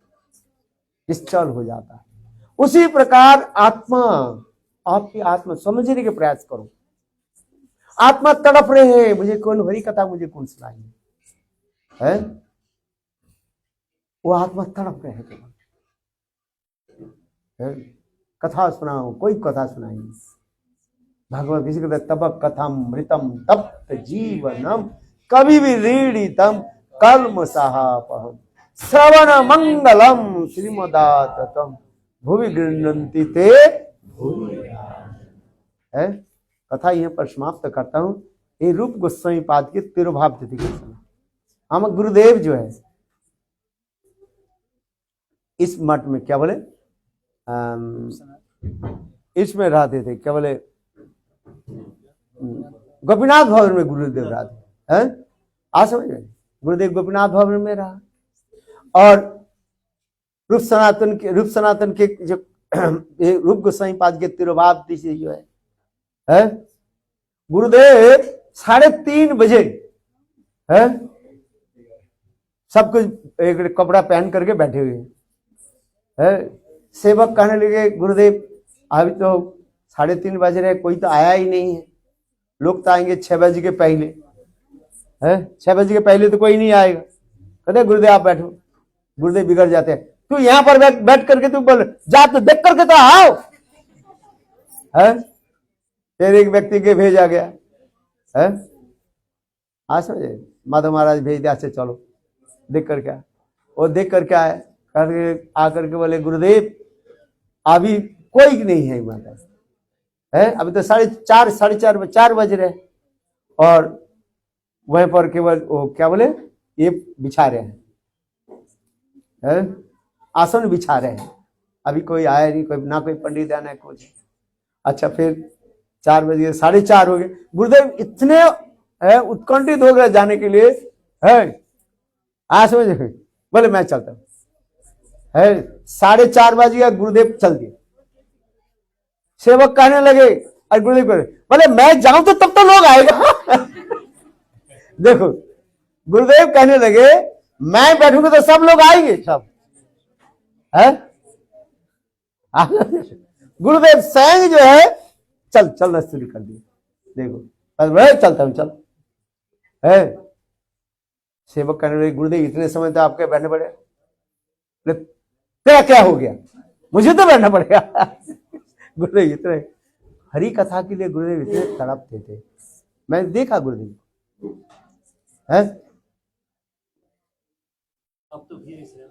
Speaker 1: निश्चल हो जाता है। उसी प्रकार आत्मा, आपकी आत्मा समझने के प्रयास करो। आत्मा तड़प रहे हैं, मुझे कौन हरी कथा, मुझे कौन सुनाएंगे, है वो आत्मा तड़प रहे हैं तुम्हें, कथा सुनाओ, कोई कथा सुनाएंगे। भगवत किसी कहते तब कथम मृतम तप्त जीवनम कभी भी रीड़ितम कल्म सहापहम श्रवण मंगलम श्रीमदाततम भुवि गृह्णन्ति ते है। कथा यहीं पर समाप्त करता हूं। ये रूप गोस्वामी पाद के तिरुभाव तिथि के समय हम गुरुदेव जो है इस मठ में क्या बोले, इसमें रहते थे, क्या बोले, गोपीनाथ भवन में गुरुदेव रहते हैं। आज समझ गए, गुरुदेव गोपीनाथ भवन में रहा। और रूप सनातन के जो रूप गोस्वामी पाद के तिरुभाव तिथि जो है गुरुदेव 3:30 बजे है सब कुछ एक कपड़ा पहन करके बैठे हुए है। सेवक कहने लगे गुरुदेव अभी तो 3:30 बज रहे, कोई तो आया ही नहीं है, लोग तो आएंगे 6 बजे के पहले है, 6 बजे के पहले तो कोई नहीं आएगा। कहते गुरुदेव आप बैठो। गुरुदेव बिगड़ जाते हैं, तू यहाँ पर बैठ करके तू बोल, जा तो देख करके तो आओ है। फिर एक व्यक्ति के भेजा गया है, आज समझे, माधव महाराज भेज दिया, से चलो देख करके आए। वो देख करके आए, करके आकर के बोले गुरुदेव अभी कोई नहीं है माता है, अभी तो 4:30 बज रहे, और वहीं पर केवल वो क्या बोले ये बिछा रहे हैं, आसन बिछा रहे हैं, अभी कोई आया नहीं, कोई ना कोई पंडित आना है कुछ। अच्छा फिर 4 बज गए, 4:30 हो गए। गुरुदेव इतने उत्कंठित हो गए जाने के लिए है, आज समझ बोले मैं चलता हूं है। 4:30 बज गया, गुरुदेव चल दिए। सेवक कहने लगे, और गुरुदेव बोले मैं जाऊं तो तब तो लोग आएगा देखो गुरुदेव कहने लगे मैं बैठूंगा तो सब लोग आएंगे, सब है। गुरुदेव स्वयं जो है चलना शुरू कर दिया। देखो बस चलता हूं, चल है। सेवक कहने लगे गुरुदेव इतने समय तो आपके बैठने पड़े, तेरा क्या हो गया, मुझे तो बैठना पड़ेगा गुरुदेव इतने हरि कथा के लिए गुरुदेव इतने तड़पते थे, मैंने देखा गुरुदेव है।
Speaker 3: अब तो भी इसे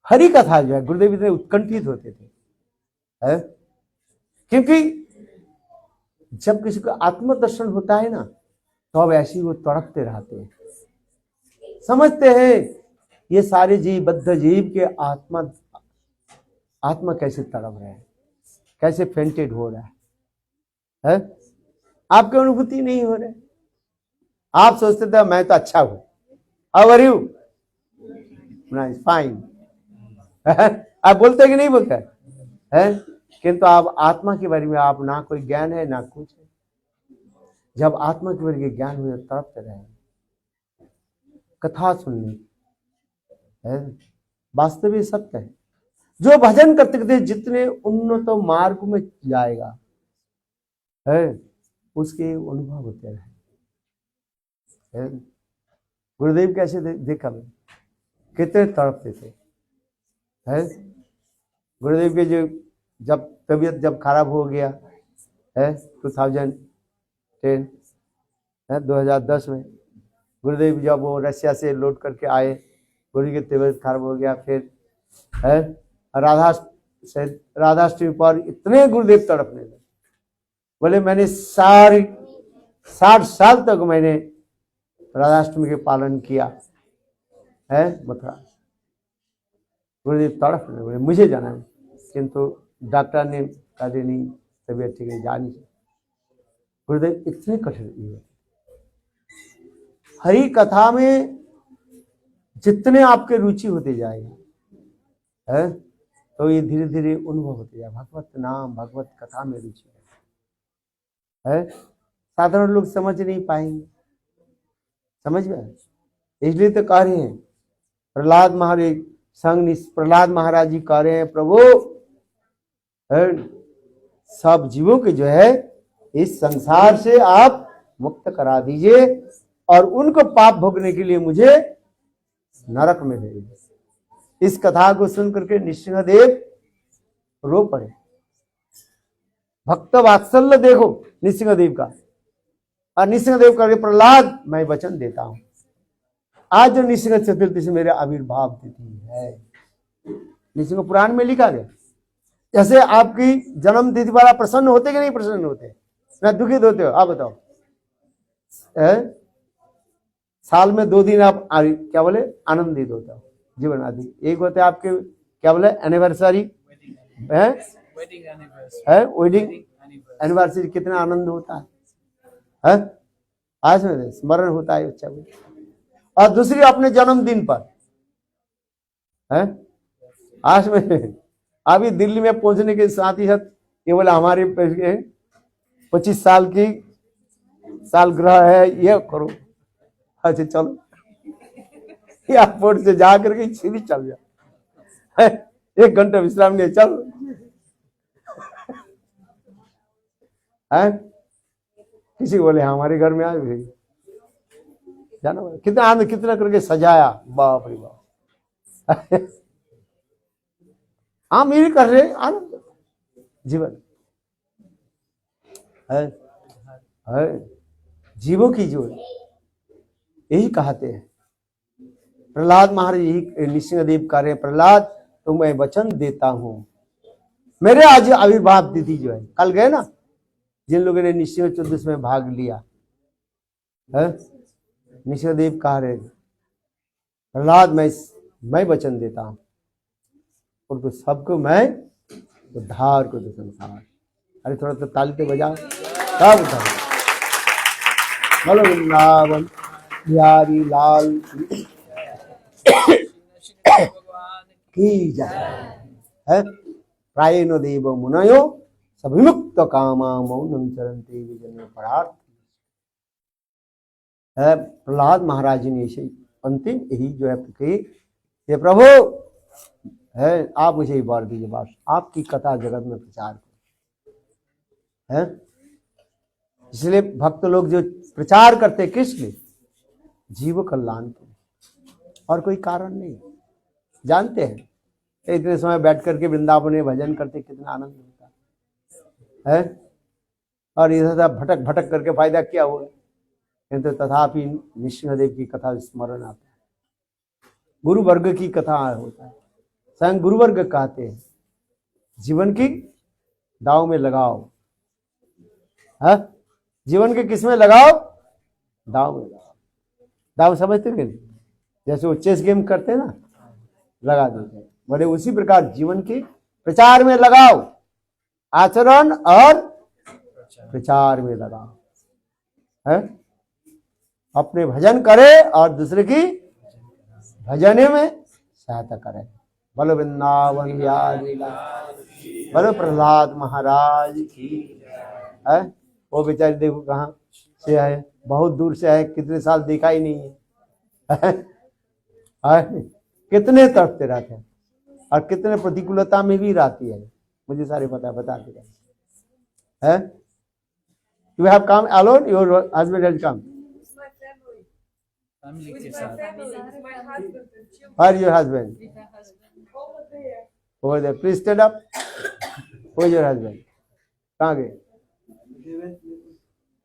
Speaker 1: हरि कथा जो है गुरुदेव इतने उत्कंठित होते थे है? क्योंकि जब किसी को आत्मदर्शन होता है ना तो अब ऐसे ही वो तड़पते रहते हैं, समझते हैं ये सारे जीव बद्ध जीव के आत्मा कैसे तड़प रहे हैं, कैसे फेंटेड हो रहा है? आपकी अनुभूति नहीं हो रहा है। आप सोचते थे मैं तो अच्छा हूं, how are you, nice fine आप बोलते कि नहीं बोलते है? किंतु आप आत्मा के बारे में आप ना कोई ज्ञान है ना कुछ है। जब आत्मा के बारे में ज्ञान हुए तड़पते रहे, कथा सुनने है, वास्तविक सत्य है। जो भजन करते करते जितने उन्नत मार्ग में जाएगा है उसके अनुभव होते रहे। गुरुदेव कैसे देखा कितने तड़पते थे है? गुरुदेव के जो जब तबीयत जब खराब हो गया है 2010 है 2010 में, गुरुदेव जब वो रशिया से लौट करके आए, गुरु की तबीयत खराब हो गया। फिर है राधाष्टमी पर इतने गुरुदेव तड़पने लगे, बोले मैंने 60 साल तक मैंने राधाष्टमी के पालन किया है मथुरा। गुरुदेव तड़पने लगे, मुझे जाना है, किंतु डॉक्टर ने कहा नहीं तबीयत ठीक है, जा नहीं। गुरुदेव इतने कठिन। हरि कथा में जितने आपके रुचि होते जाएगा है, तो ये धीरे धीरे अनुभव होते जाए भगवत नाम भगवत कथा में रुचि है। साधारण लोग समझ नहीं पाएंगे, समझ में, इसलिए तो कह रहे हैं प्रहलाद महाराज प्रहलाद महाराज जी कह रहे हैं प्रभु सब जीवों के जो है इस संसार से आप मुक्त करा दीजिए और उनको पाप भोगने के लिए मुझे नरक में दे दीजिए। इस कथा को सुन करके नृसिंहदेव रो पड़े। भक्त वात्सल्य देखो नृसिंहदेव का। और नृसिंहदेव करके प्रहलाद मैं वचन देता हूं, आज जो नृसिंह चतुर्थी से मेरे आविर्भाव तिथि है, नृसिंह पुराण में लिखा गया। जैसे आपकी जन्म तिथि वाला प्रसन्न होते कि नहीं प्रसन्न होते, ना दुखित होते हो? आप बताओ। साल में 2 दिन आप क्या बोले आनंदित होते हो जीवन आदि। एक होते आपके क्या बोले एनिवर्सरी है, वेडिंग एनिवर्सरी, कितना आनंद होता है आज में स्मरण होता है अच्छा। और दूसरी अपने जन्मदिन पर है, आज में अभी दिल्ली में पहुंचने के साथ ही साथ ये बोला हमारे 25 साल की सालगिरह है, ये करो। अच्छा चलो एयरपोर्ट से जा करके सीधी चल जाओ, 1 घंटा विश्राम लिए चलो है। किसी को बोले हमारे घर में आए जाना, कितना आनंद कितना करके सजाया, बाप रे बाप। हाँ मेरी कर रहे आनंद जीवन है जीवों की जो यही कहते हैं। प्रहलाद महाराज यही नृसिंहदेव कह रहे हैं, प्रहलाद तो मैं वचन देता हूं, मेरे आज आविर्भाव तिथि जो है, कल गए ना जिन लोगों ने नृसिंह चतुर्दशी में भाग लिया है, नृसिंहदेव कह रहे प्रहलाद मैं वचन देता हूं और तो सबको मैं उद्धार को दे संसार। अरे थोड़ा तो ताली तो बजाओ सब उद्धार। बोलो वृंदावन बिहारी लाल की जय है। प्रायेण देव मुनयो सविमुक्त कामा मौनम चरन्ते विजन्य परार्थ है। प्रहलाद महाराज जी ने इसे अंतिम यही जो है कि ये प्रभु है आप मुझे वर दीजिए, बस आपकी कथा जगत में प्रचार है। इसलिए भक्त लोग जो प्रचार करते किस लिए, जीव कल्याण के, और कोई कारण नहीं। जानते हैं इतने समय बैठ करके वृंदावन में भजन करते कितना आनंद होता है, और इधर भटक भटक करके फायदा क्या हुआ। किंतु तथापि नृसिंहदेव की कथा स्मरण आता है, गुरु वर्ग की कथा होता है। स्वयं गुरु वर्ग कहते हैं जीवन की दाव में लगाओ है, जीवन के किस में लगाओ, दाव में लगाओ। दाव समझते कि नहीं, जैसे वो चेस गेम करते हैं ना, लगा देते हैं, बोले उसी प्रकार जीवन के प्रचार में लगाओ, आचरण और प्रचार में लगाओ है। अपने भजन करे और दूसरे की भजने में सहायता करे। बोलो वृंदावन बिहारी लाल, बोलो प्रहलाद महाराज की है। वो बेचारी देखो कहाँ से है, बहुत दूर से है, कितने साल देखा ही नहीं है, कितने तड़पते रहते हैं और कितने प्रतिकूलता में भी रहती है, मुझे सारे बताते हैं। You have come alone, your husband has come.
Speaker 4: Family के साथ।
Speaker 1: Where is your husband? Over there. Please stand up. Who is your husband? कहाँ गए?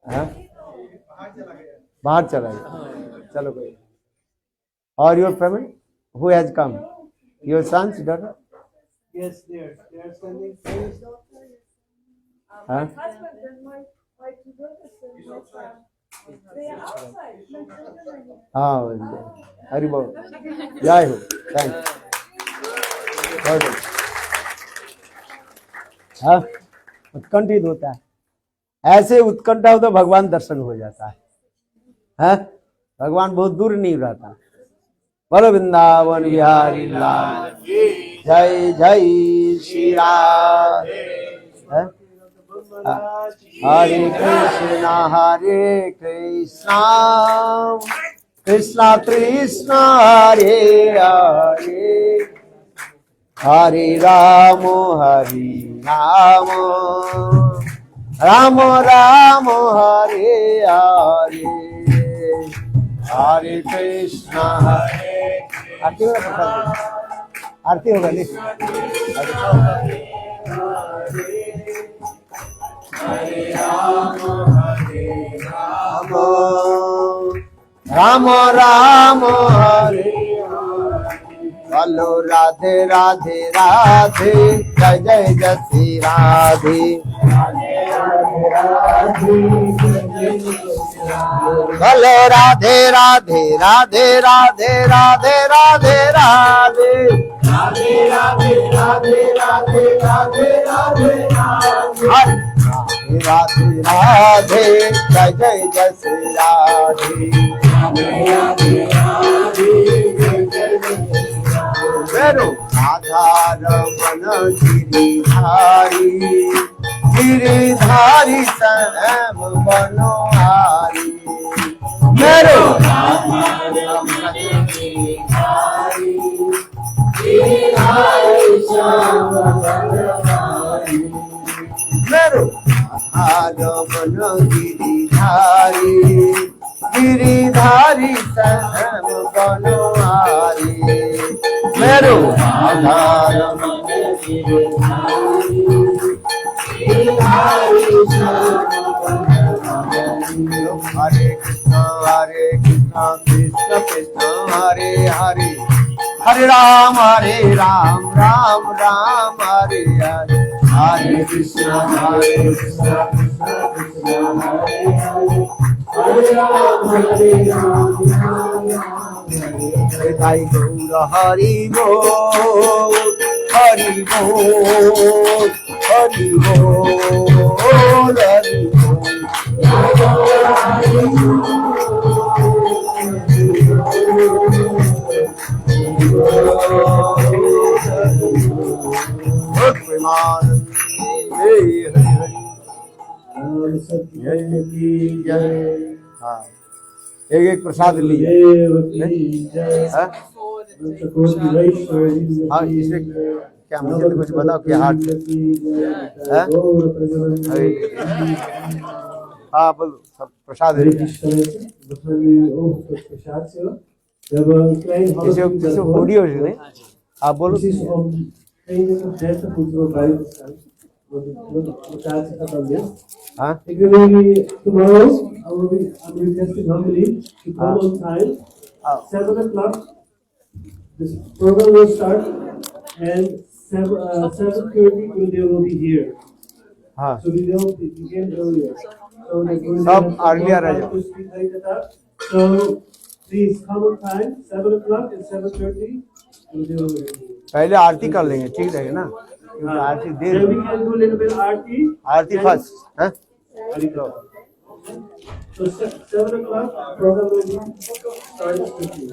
Speaker 1: हाँ? बाहर चला गया. चलो कोई. Or your family? Who has come? Your sons, daughter?
Speaker 3: Yes, they are standing first.
Speaker 1: Huh?
Speaker 6: Husband and my two daughters and my son. They are outside. My children are here.
Speaker 1: हाँ. हरि बोल. जय हो. Thanks. Very good. हाँ, उत्कंठित होता है. ऐसे उत्कंठा हो तो भगवान दर्शन हो जाता है. हैं? भगवान बहुत दूर नहीं रहता. बोलो वृंदावन बिहारी लाल जय जय श्री राम. हैं? हरे कृष्णा कृष्णा कृष्णा हरे हरे हरे राम राम राम हरे हरे हरे कृष्णा हरे. आरती होगा प्रसाद. आरती होगा नहीं. हरे राम राम राम हरे बोलो राधे राधे राधे जय जय जय श्री राधे. बोलो राधे राधे राधे राधे राधे राधे राधे राधे राधे राधे राधे राधे राधे राधे राधे जय जय जय श्री राधे. मेरो आधार मन गिरिधारी श्याम बनोहारी. मेरो आधार मन गिरिधारी श्याम बनोहारी. मेरो आधार मन गिरिधारी श्याम बनोहारी. मेरो आधार हरे कृष्ण कृष्ण कृष्ण हरे हरे हरे राम राम राम हरे हरे हरे कृष्ण कृष्ण कृष्ण हरे हरे हरे राम हरे गौर हरि बोल हरि बोल हरि बोल हरि हाँ एक एक प्रसाद लीजिए. हाँ इसे क्या मुझे तो कुछ बताओ क्या हाथ. हाँ बोलो सब प्रसाद इसे ऑडियो नहीं. आप बोलो. हाँ
Speaker 2: Tomorrow, I'm requesting humbly to come on time. 7 o'clock, this program will start, and 7:30 Gurudev will be here.
Speaker 1: हाँ
Speaker 2: So we begin earlier. So
Speaker 1: सब earlier आ जाओ.
Speaker 2: So please come on time. 7 o'clock and 7:30 Gurudev will be here.
Speaker 1: पहले आरती कर लेंगे ठीक रहेगा ना क्योंकि आरती देर.
Speaker 2: Then we can do a little bit aarti.
Speaker 1: Aarti first. हाँ
Speaker 2: So 7 o'clock program will be starting.